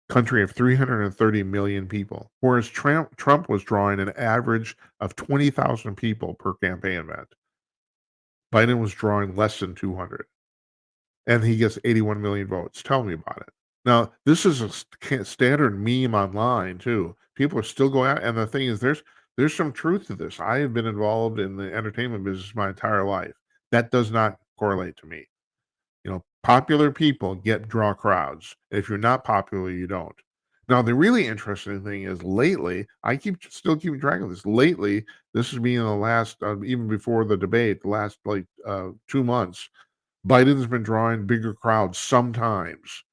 country of 330 million people, whereas Trump was drawing an average of 20,000 people per campaign event. Biden was drawing less than 200, and he gets 81 million votes. Tell me about it. Now, this is a standard meme online too. People are still going out, and the thing is, there's some truth to this. I have been involved in the entertainment business my entire life. That does not correlate to me. Popular people draw crowds. If you're not popular, you don't. Now, the really interesting thing is lately, I still keeping track of this. Lately, this is being the last, even before the debate, the last 2 months, Biden's been drawing bigger crowds sometimes.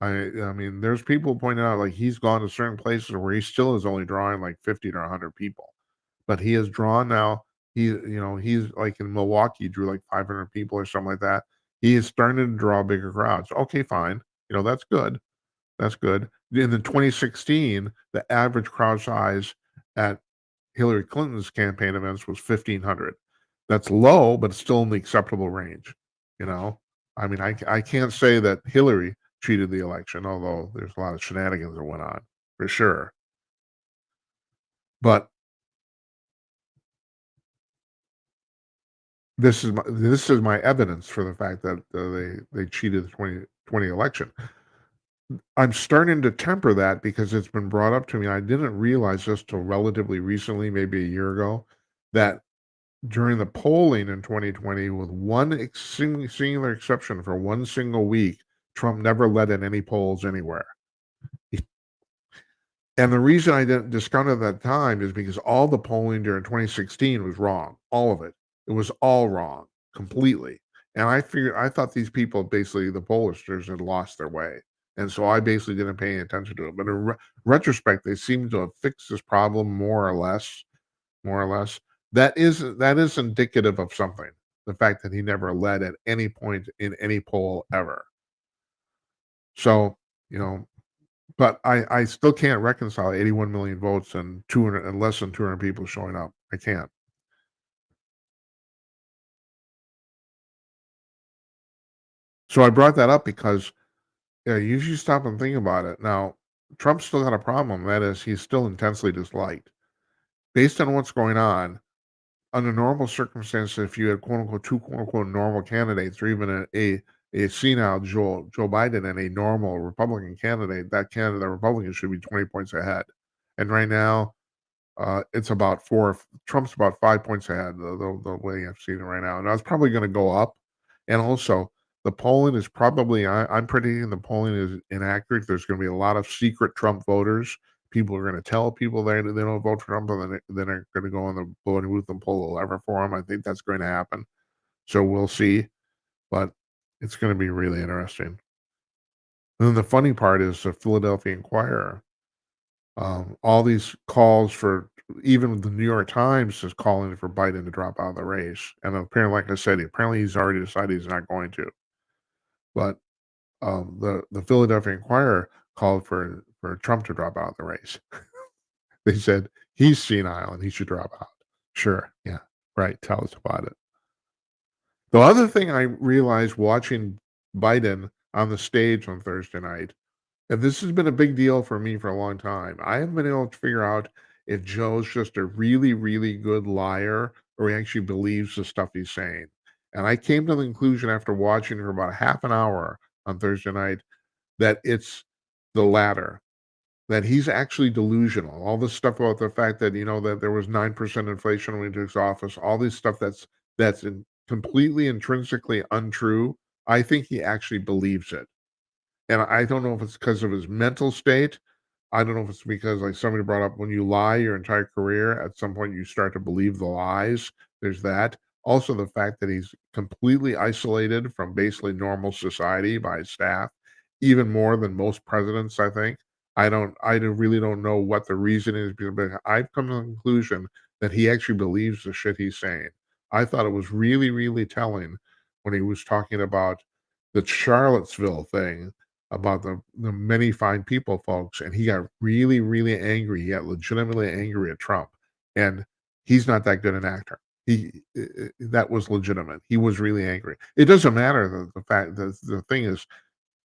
I mean, there's people pointing out like he's gone to certain places where he still is only drawing like 50 to 100 people, but he has drawn now. He's like in Milwaukee, drew like 500 people or something like that. He is starting to draw bigger crowds. Okay, fine. That's good. That's good. In the 2016, the average crowd size at Hillary Clinton's campaign events was 1,500. That's low, but it's still in the acceptable range. You know, I mean, I can't say that Hillary cheated the election, although there's a lot of shenanigans that went on for sure. But this is my evidence for the fact that they cheated the 2020 election. I'm starting to temper that because it's been brought up to me. I didn't realize this till relatively recently, maybe a year ago, that during the polling in 2020, with one singular exception for one single week, Trump never led in any polls anywhere. And the reason I didn't discount it at that time is because all the polling during 2016 was wrong. All of it. It was all wrong completely. And I thought these people, basically the pollsters, had lost their way. And so I basically didn't pay any attention to it. But in retrospect, they seem to have fixed this problem more or less. More or less. That is indicative of something. The fact that he never led at any point in any poll ever. So, you know, but I still can't reconcile 81 million votes and 200 and less than 200 people showing up. I can't. So I brought that up because, yeah, you should stop and think about it. Now, Trump's still got a problem. That is, he's still intensely disliked. Based on what's going on, under normal circumstances, if you had quote unquote two quote unquote normal candidates, or even a senile Joe Biden and a normal Republican candidate, the Republican should be 20 points ahead. And right now, it's about Trump's about 5 points ahead, the way I've seen it right now. And that's probably going to go up. And also, the polling is probably, I'm predicting the polling is inaccurate. There's going to be a lot of secret Trump voters. People are going to tell people they don't vote for Trump, and then they're going to go in the voting booth and pull the lever for him. I think that's going to happen. So we'll see. But it's going to be really interesting. And then the funny part is the Philadelphia Inquirer. All these calls for, even the New York Times is calling for Biden to drop out of the race. And apparently, like I said, apparently he's already decided he's not going to. But the Philadelphia Inquirer called for Trump to drop out of the race. They said he's senile and he should drop out. Sure, yeah, right. Tell us about it. The other thing I realized watching Biden on the stage on Thursday night, and this has been a big deal for me for a long time. I haven't been able to figure out if Joe's just a really, really good liar or he actually believes the stuff he's saying. And I came to the conclusion after watching for about half an hour on Thursday night that it's the latter, that he's actually delusional. All this stuff about the fact that, that there was 9% inflation when he took office, all this stuff that's completely intrinsically untrue. I think he actually believes it. And I don't know if it's because of his mental state. I don't know if it's because, like somebody brought up, when you lie your entire career, at some point you start to believe the lies. There's that. Also, the fact that he's completely isolated from basically normal society by his staff, even more than most presidents, I think. Really don't know what the reason is, but I've come to the conclusion that he actually believes the shit he's saying. I thought it was really, really telling when he was talking about the Charlottesville thing, about the many fine people folks, and he got really, really angry. He got legitimately angry at Trump, and he's not that good an actor. That was legitimate. He was really angry. It doesn't matter, the fact that the thing is,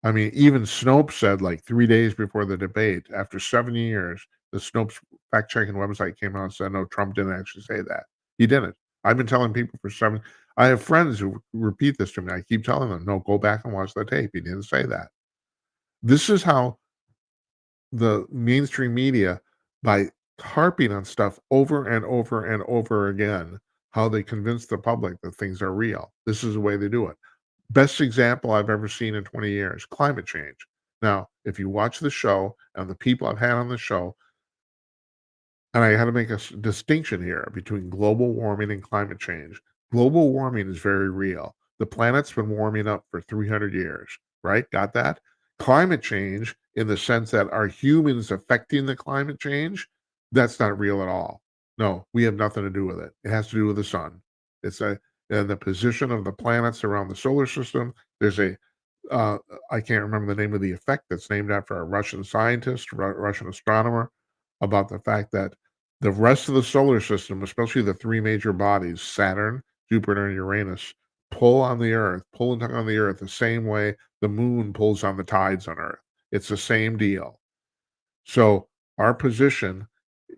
I mean, even Snopes said, like 3 days before the debate, after 7 years, the Snopes fact-checking website came out and said, "No, Trump didn't actually say that. He didn't." I've been telling people for 7. I have friends who repeat this to me. I keep telling them, "No, go back and watch the tape. He didn't say that." This is how the mainstream media, by harping on stuff over and over and over again, how they convince the public that things are real. This is the way they do it. Best example I've ever seen in 20 years, climate change. Now, if you watch the show and the people I've had on the show, and I had to make a distinction here between global warming and climate change. Global warming is very real. The planet's been warming up for 300 years, right? Got that? Climate change, in the sense that are humans affecting the climate change, that's not real at all. No, we have nothing to do with it. It has to do with the sun. It's a and the position of the planets around the solar system. There's a uh, I can't remember the name of the effect that's named after a Russian scientist, Russian astronomer, about the fact that the rest of the solar system, especially the three major bodies, Saturn, Jupiter, and Uranus, pull on the Earth, pull and tug on the Earth the same way the moon pulls on the tides on Earth. It's the same deal. So our position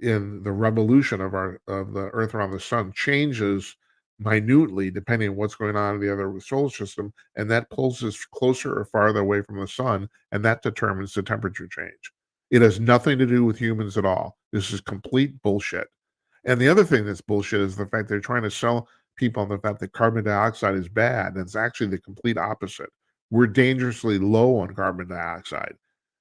in the revolution of the Earth around the sun changes minutely depending on what's going on in the other solar system, and that pulls us closer or farther away from the sun, and that determines the temperature change. It has nothing to do with humans at all. This is complete bullshit. And the other thing that's bullshit is the fact they're trying to sell people on the fact that carbon dioxide is bad, and it's actually the complete opposite. We're dangerously low on carbon dioxide.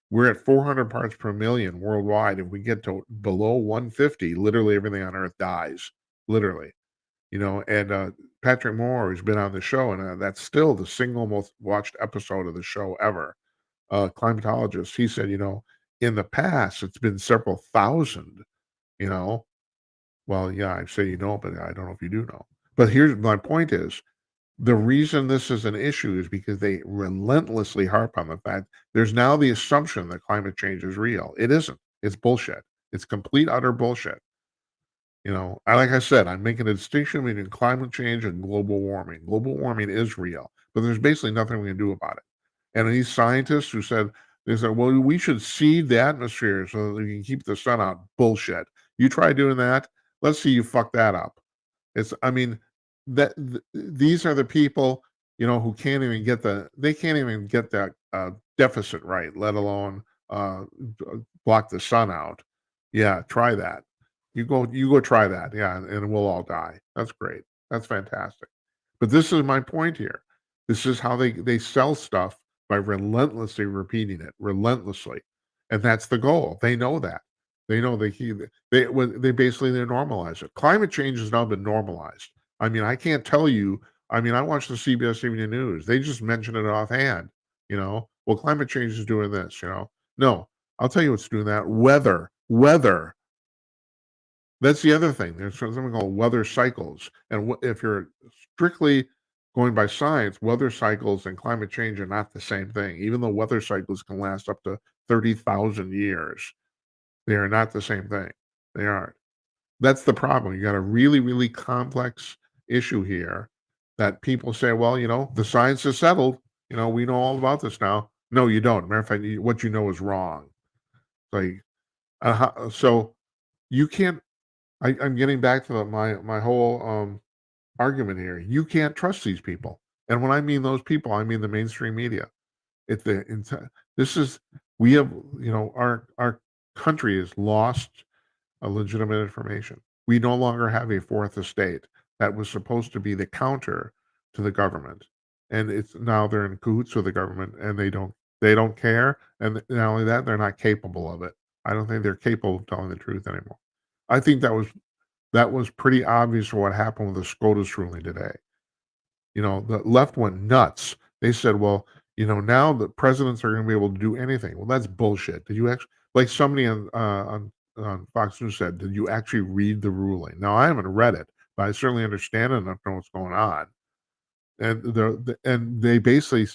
We're at 400 parts per million worldwide. If we get to below 150, literally everything on Earth dies. Literally, And Patrick Moore, who's been on the show, and that's still the single most watched episode of the show ever. Climatologist, he said, in the past it's been several thousand. You know, well, yeah, I say but I don't know if you do know. But here's my point: is the reason this is an issue is because they relentlessly harp on the fact there's now the assumption that climate change is real. It isn't. It's bullshit. It's complete, utter bullshit. Like I said, I'm making a distinction between climate change and global warming. Global warming is real, but there's basically nothing we can do about it. And these scientists who they said, well, we should seed the atmosphere so that we can keep the sun out. Bullshit. You try doing that, let's see you fuck that up. I mean, these are the people, who they can't even get that deficit right, let alone block the sun out. Yeah, try that. You go try that. Yeah, and we'll all die. That's great. That's fantastic. But this is my point here. This is how they sell stuff by relentlessly repeating it, relentlessly, and that's the goal. They know that. They know they basically they normalize it. Climate change has now been normalized. I mean, I can't tell you. I mean, I watch the CBS Evening News. They just mention it offhand. Well, climate change is doing this. No, I'll tell you what's doing that. Weather. That's the other thing. There's something called weather cycles, and if you're strictly going by science, weather cycles and climate change are not the same thing. Even though weather cycles can last up to 30,000 years, they are not the same thing. They aren't. That's the problem. You got a really, really complex issue here that people say, well, the science is settled. We know all about this now. No, you don't. Matter of fact, what you know is wrong. Like, so you can't. I'm getting back to my whole argument here. You can't trust these people, and when I mean those people, I mean the mainstream media. This is we have our country has lost a legitimate information. We no longer have a fourth estate that was supposed to be the counter to the government, and it's now they're in cahoots with the government, and they don't care, and not only that, they're not capable of it. I don't think they're capable of telling the truth anymore. I think that was pretty obvious for what happened with the SCOTUS ruling today. The left went nuts. They said, well, now the presidents are going to be able to do anything. Well, that's bullshit. Did you actually, like somebody on Fox News said, did you actually read the ruling? Now, I haven't read it, but I certainly understand it enough to know what's going on. And they basically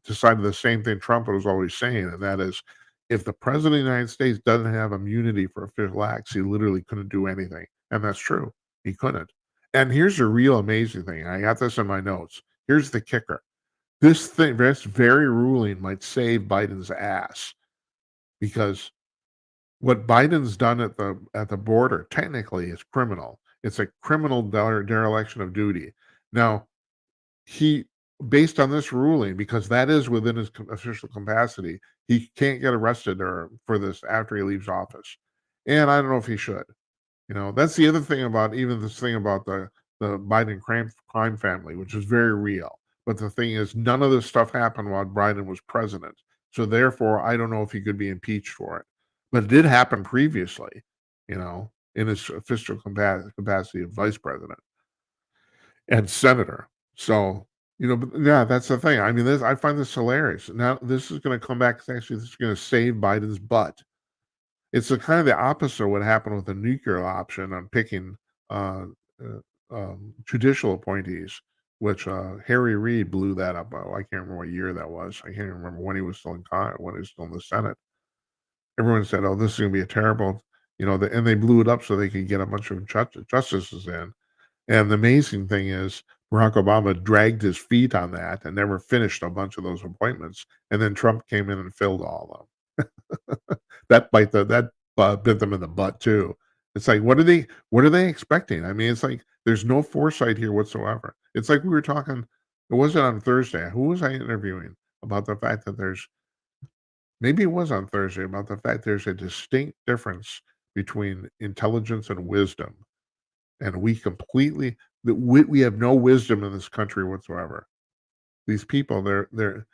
decided the same thing Trump was always saying, and that is, if the president of the United States doesn't have immunity for official acts, he literally couldn't do anything, and that's true. He couldn't. And here's the real amazing thing. I got this in my notes. Here's the kicker. This very ruling might save Biden's ass because what Biden's done at the border technically is criminal. It's a criminal dereliction of duty. Now, he based on this ruling, because that is within his official capacity, he can't get arrested or for this after he leaves office. And I don't know if he should. That's the other thing about even this thing about the Biden crime family, which is very real. But the thing is, none of this stuff happened while Biden was president. So therefore, I don't know if he could be impeached for it. But it did happen previously, in his official capacity of vice president and senator. So, but yeah, that's the thing. I mean, I find this hilarious. Now, this is going to come back. Actually, this is going to save Biden's butt. It's kind of the opposite of what happened with the nuclear option on picking uh, judicial appointees. which Harry Reid blew that up. Oh, I can't remember what year that was. I can't even remember when he was still in when he was still in the Senate. Everyone said, "Oh, this is going to be a terrible," and they blew it up so they could get a bunch of justices in. And the amazing thing is, Barack Obama dragged his feet on that and never finished a bunch of those appointments. And then Trump came in and filled all of them. That bit them in the butt too. It's like, what are they expecting? I mean, it's like there's no foresight here whatsoever. It's like we were talking. It wasn't on Thursday. Who was I interviewing about the fact that maybe it was on Thursday about the fact there's a distinct difference between intelligence and wisdom, and we have no wisdom in this country whatsoever. These people, they're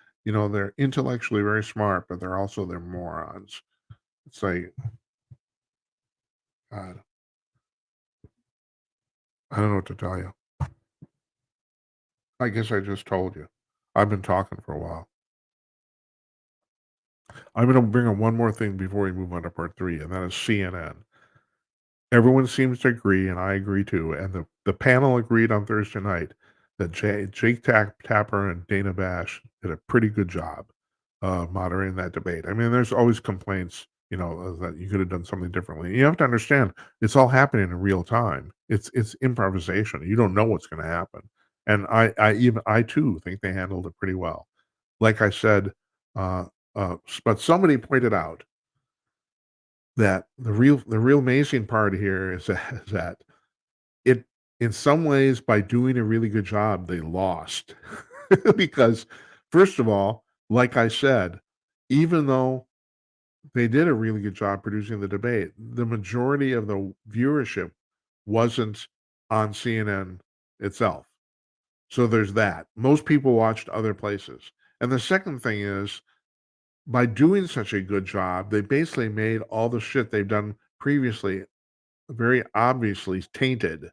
intellectually very smart, but they're morons. It's like, God, I don't know what to tell you. I guess I just told you. I've been talking for a while. I'm going to bring up one more thing before we move on to part 3, and that is CNN. Everyone seems to agree, and I agree too, and the panel agreed on Thursday night that Jake Tapper and Dana Bash did a pretty good job moderating that debate. I mean, there's always complaints, that you could have done something differently. You have to understand, it's all happening in real time. It's improvisation. You don't know what's going to happen, and I too think they handled it pretty well. Like I said, but somebody pointed out that the real amazing part here is that it in some ways, by doing a really good job, they lost. Because, first of all, like I said, even though they did a really good job producing the debate, the majority of the viewership wasn't on CNN itself. So there's that. Most people watched other places. And the second thing is, by doing such a good job, they basically made all the shit they've done previously very obviously tainted.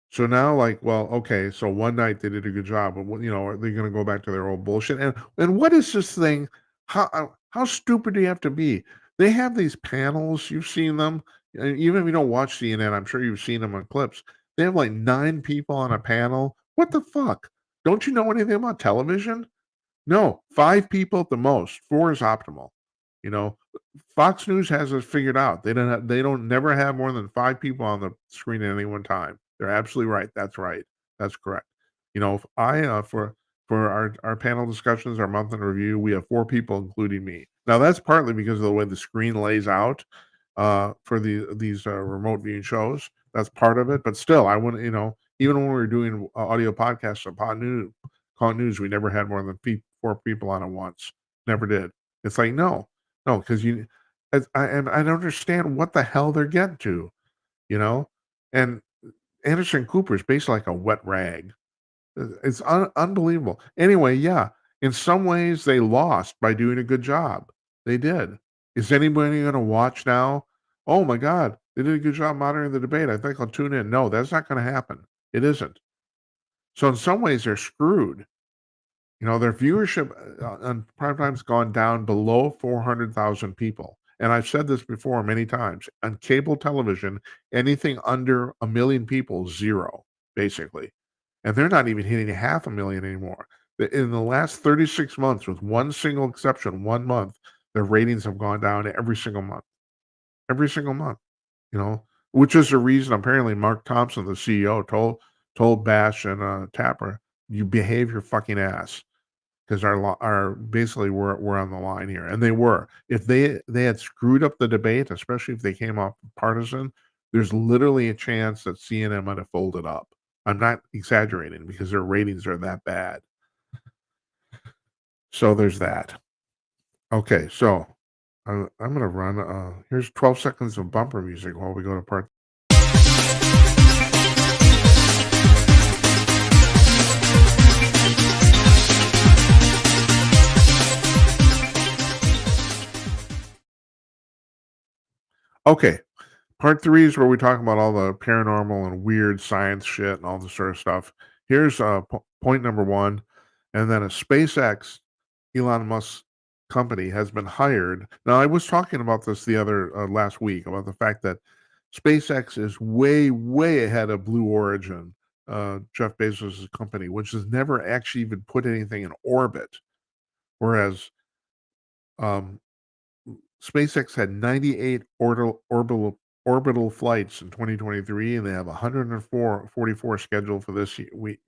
So now, like, well, okay, so one night they did a good job, but are they going to go back to their old bullshit? And what is this thing? How stupid do you have to be? They have these panels. You've seen them, and even if you don't watch CNN, I'm sure you've seen them on clips. They have like 9 people on a panel. What the fuck? Don't you know anything about television? No, 5 people at the most. 4 is optimal. You know, Fox News has it figured out. They don't never have more than 5 people on the screen at any one time. They're absolutely right. That's right. That's correct. If I for our panel discussions, our month in review, we have 4 people, including me. Now that's partly because of the way the screen lays out for these remote viewing shows. That's part of it. But still, I wouldn't. Even when we were doing audio podcasts on Pod News, we never had more than 4 people on at once. Never did. It's like no, because I don't understand what the hell they're getting to, you know. And Anderson Cooper is basically like a wet rag. It's unbelievable. Anyway, yeah, in some ways they lost by doing a good job. They did. Is anybody going to watch now? Oh my God, they did a good job moderating the debate. I think I'll tune in. No, that's not going to happen. It isn't. So in some ways they're screwed. Their viewership on primetime's gone down below 400,000 people. And I've said this before many times. On cable television, anything under 1 million people, zero, basically. And they're not even hitting 500,000 anymore. In the last 36 months, with one single exception, 1 month, their ratings have gone down every single month. Every single month, which is the reason apparently Mark Thompson, the CEO, told Bash and Tapper, "You behave your fucking ass." Because our basically we're on the line here, and they were. If they had screwed up the debate, especially if they came off partisan, there's literally a chance that CNN might have folded up. I'm not exaggerating because their ratings are that bad. So there's that. Okay, so I'm gonna run. Here's 12 seconds of bumper music while we go to part. Okay, part 3 is where we talk about all the paranormal and weird science shit and all this sort of stuff. Here's point number 1, and then a SpaceX, Elon Musk's company, has been hired. Now, I was talking about this the other last week about the fact that SpaceX is way, way ahead of Blue Origin Jeff Bezos' company, which has never actually even put anything in orbit, whereas um, SpaceX had 98 orbital flights in 2023, and they have 144 scheduled for this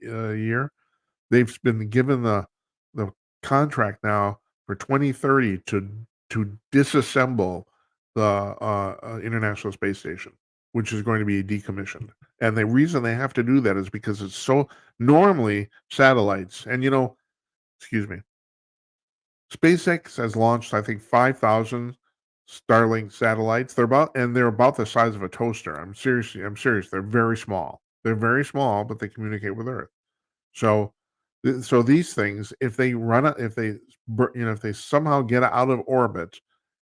year. They've been given the contract now for 2030 to disassemble the International Space Station, which is going to be decommissioned. And the reason they have to do that is because it's so normally satellites, and excuse me, SpaceX has launched, I think, 5,000 Starlink satellites. They're about the size of a toaster. I'm serious. They're very small. They're very small, but they communicate with Earth. So, so these things, if they run it, if they somehow get out of orbit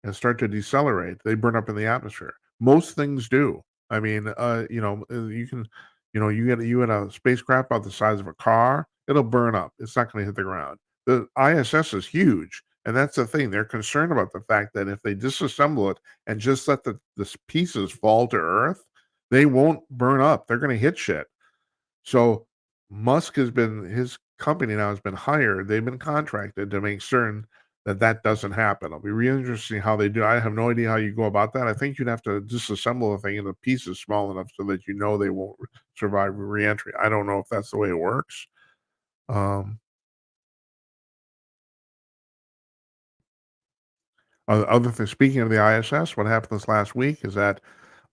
and start to decelerate, they burn up in the atmosphere. Most things do. I mean, you can, you get a spacecraft about the size of a car, it'll burn up. It's not going to hit the ground. The ISS is huge, and that's the thing. They're concerned about the fact that if they disassemble it and just let the pieces fall to Earth, they won't burn up. They're going to hit shit. So his company now has been hired. They've been contracted to make certain that that doesn't happen. It'll be really interesting how they do. I have no idea how you go about that. I think you'd have to disassemble the thing into pieces small enough so that they won't survive reentry. I don't know if that's the way it works. Other than speaking of the ISS, what happened this last week is that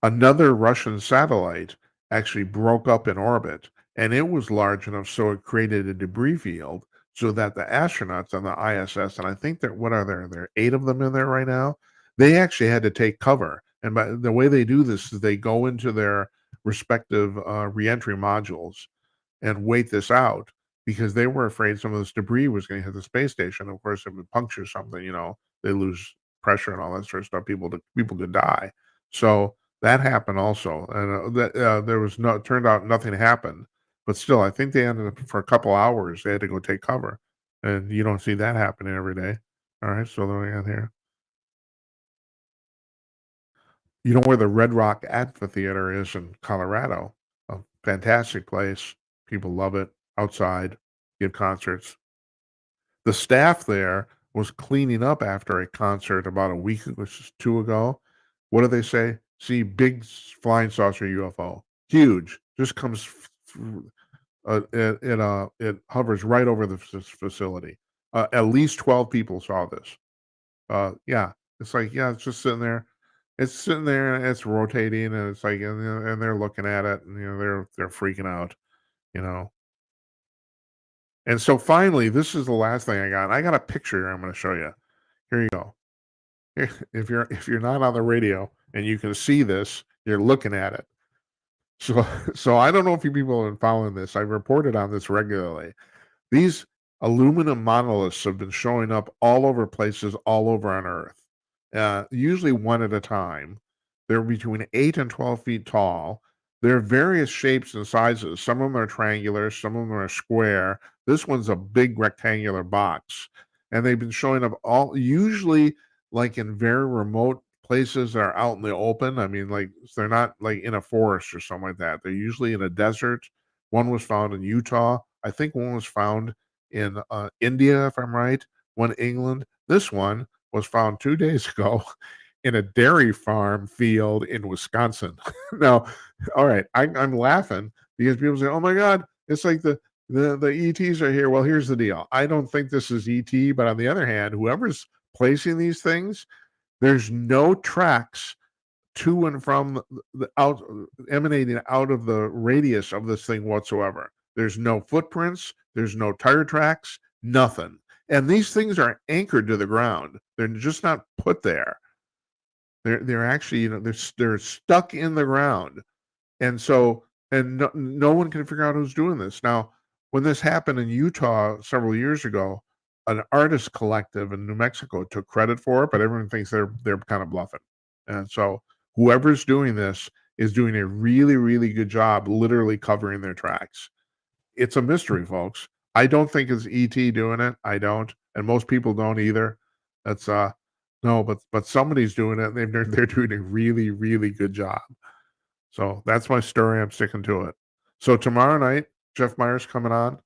another Russian satellite actually broke up in orbit, and it was large enough so it created a debris field so that the astronauts on the ISS, and I think what are there? There are 8 of them in there right now. They actually had to take cover, and by the way they do this is they go into their respective reentry modules and wait this out because they were afraid some of this debris was going to hit the space station. Of course, if it punctures something, they lose pressure and all that sort of stuff. People could die. So that happened also, and there was turned out nothing happened, but still, I think they ended up for a couple hours. They had to go take cover, and you don't see that happening every day. All right, so then we got here. You know where the Red Rock Amphitheater is in Colorado? A fantastic place. People love it. Outside, give concerts. The staff there was cleaning up after a concert about a week or two ago. What do they say? See big flying saucer UFO, huge, just comes. It hovers right over the facility. At least 12 people saw this. Yeah, it's like it's just sitting there. It's sitting there and it's rotating, and it's like, and they're looking at it, and they're freaking out, you know. And so finally, this is the last thing I got. I got a picture I'm going to show you. Here you go. If you're not on the radio and you can see this, you're looking at it. So I don't know if you people have been following this. I've reported on this regularly. These aluminum monoliths have been showing up all over places all over on Earth, usually one at a time. They're between 8 and 12 feet tall. They're various shapes and sizes. Some of them are triangular, some of them are square. This one's a big rectangular box. And they've been showing up usually like in very remote places that are out in the open. I mean, like they're not like in a forest or something like that. They're usually in a desert. One was found in Utah. I think one was found in India, if I'm right, one England. This one was found 2 days ago in a dairy farm field in Wisconsin. Now, all right, I'm laughing because people say, "Oh my God, it's like the ETs are here." Well, here's the deal. I don't think this is ET, but on the other hand, whoever's placing these things, there's no tracks to and from the out emanating out of the radius of this thing whatsoever. There's no footprints, there's no tire tracks, nothing. And these things are anchored to the ground. They're just not put there. They're actually, they're stuck in the ground. And so no one can figure out who's doing this. Now, when this happened in Utah several years ago, an artist collective in New Mexico took credit for it, but everyone thinks they're kind of bluffing. And so whoever's doing this is doing a really, really good job literally covering their tracks. It's a mystery, folks. I don't think it's ET doing it. I don't, and most people don't either. That's no, but somebody's doing it. They're doing a really, really good job. So that's my story. I'm sticking to it. So tomorrow night, Jeff Meyer's coming on.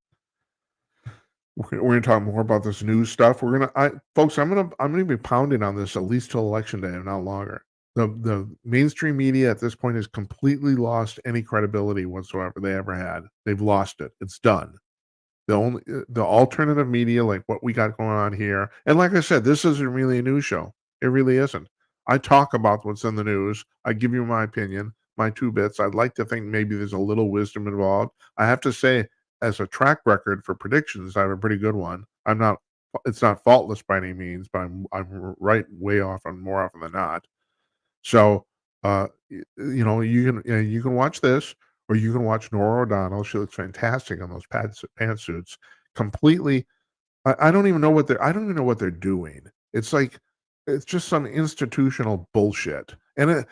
We're gonna talk more about this news stuff. Folks, I'm gonna be pounding on this at least till election day, if not longer. The mainstream media at this point has completely lost any credibility whatsoever they ever had. They've lost it. It's done. The alternative media, like what we got going on here, and like I said, this isn't really a news show. It really isn't. I talk about what's in the news. I give you my opinion, my 2 bits. I'd like to think maybe there's a little wisdom involved. I have to say, as a track record for predictions, I have a pretty good one. It's not faultless by any means, but I'm right way off on more often than not. So, you can watch this, or you can watch Norah O'Donnell. She looks fantastic on those pantsuits. Completely, I don't even know what they're doing. It's like it's just some institutional bullshit. And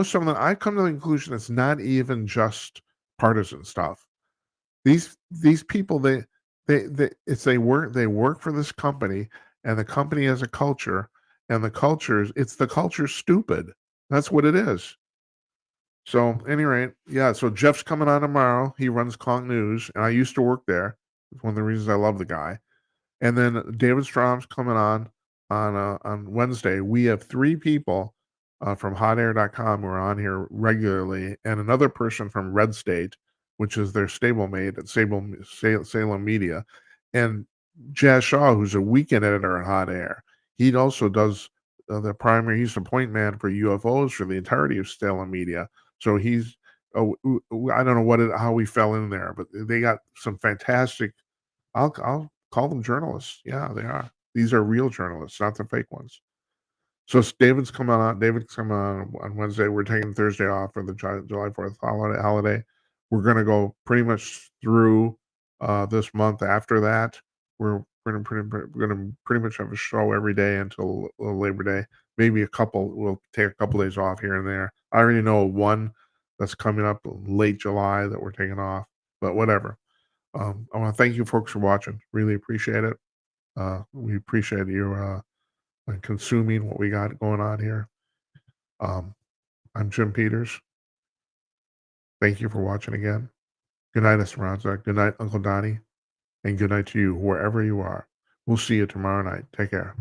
something, I come to the conclusion it's not even just partisan stuff. These people, they work for this company, and the company has a culture, and the culture's stupid. That's what it is. So, at any rate, yeah, so Jeff's coming on tomorrow. He runs Cong News, and I used to work there. It's one of the reasons I love the guy. And then David Strom's coming on Wednesday. We have 3 people from hotair.com who are on here regularly, and another person from Red State, which is their stablemate at Salem Media, and Jazz Shaw, who's a weekend editor at Hot Air. He also does he's the point man for UFOs for the entirety of Salem Media. So I don't know how we fell in there, but they got some fantastic. I'll call them journalists. Yeah, they are. These are real journalists, not the fake ones. So David's coming on. David's coming on Wednesday. We're taking Thursday off for the July 4th holiday. We're going to go pretty much through this month. After that, we're going to pretty much have a show every day until Labor Day. Maybe we'll take a couple days off here and there. I already know one that's coming up late July that we're taking off, but whatever. I want to thank you folks for watching. Really appreciate it. We appreciate you consuming what we got going on here. I'm Jim Peters. Thank you for watching again. Good night, Esperanza. Good night, Uncle Donnie. And good night to you, wherever you are. We'll see you tomorrow night. Take care.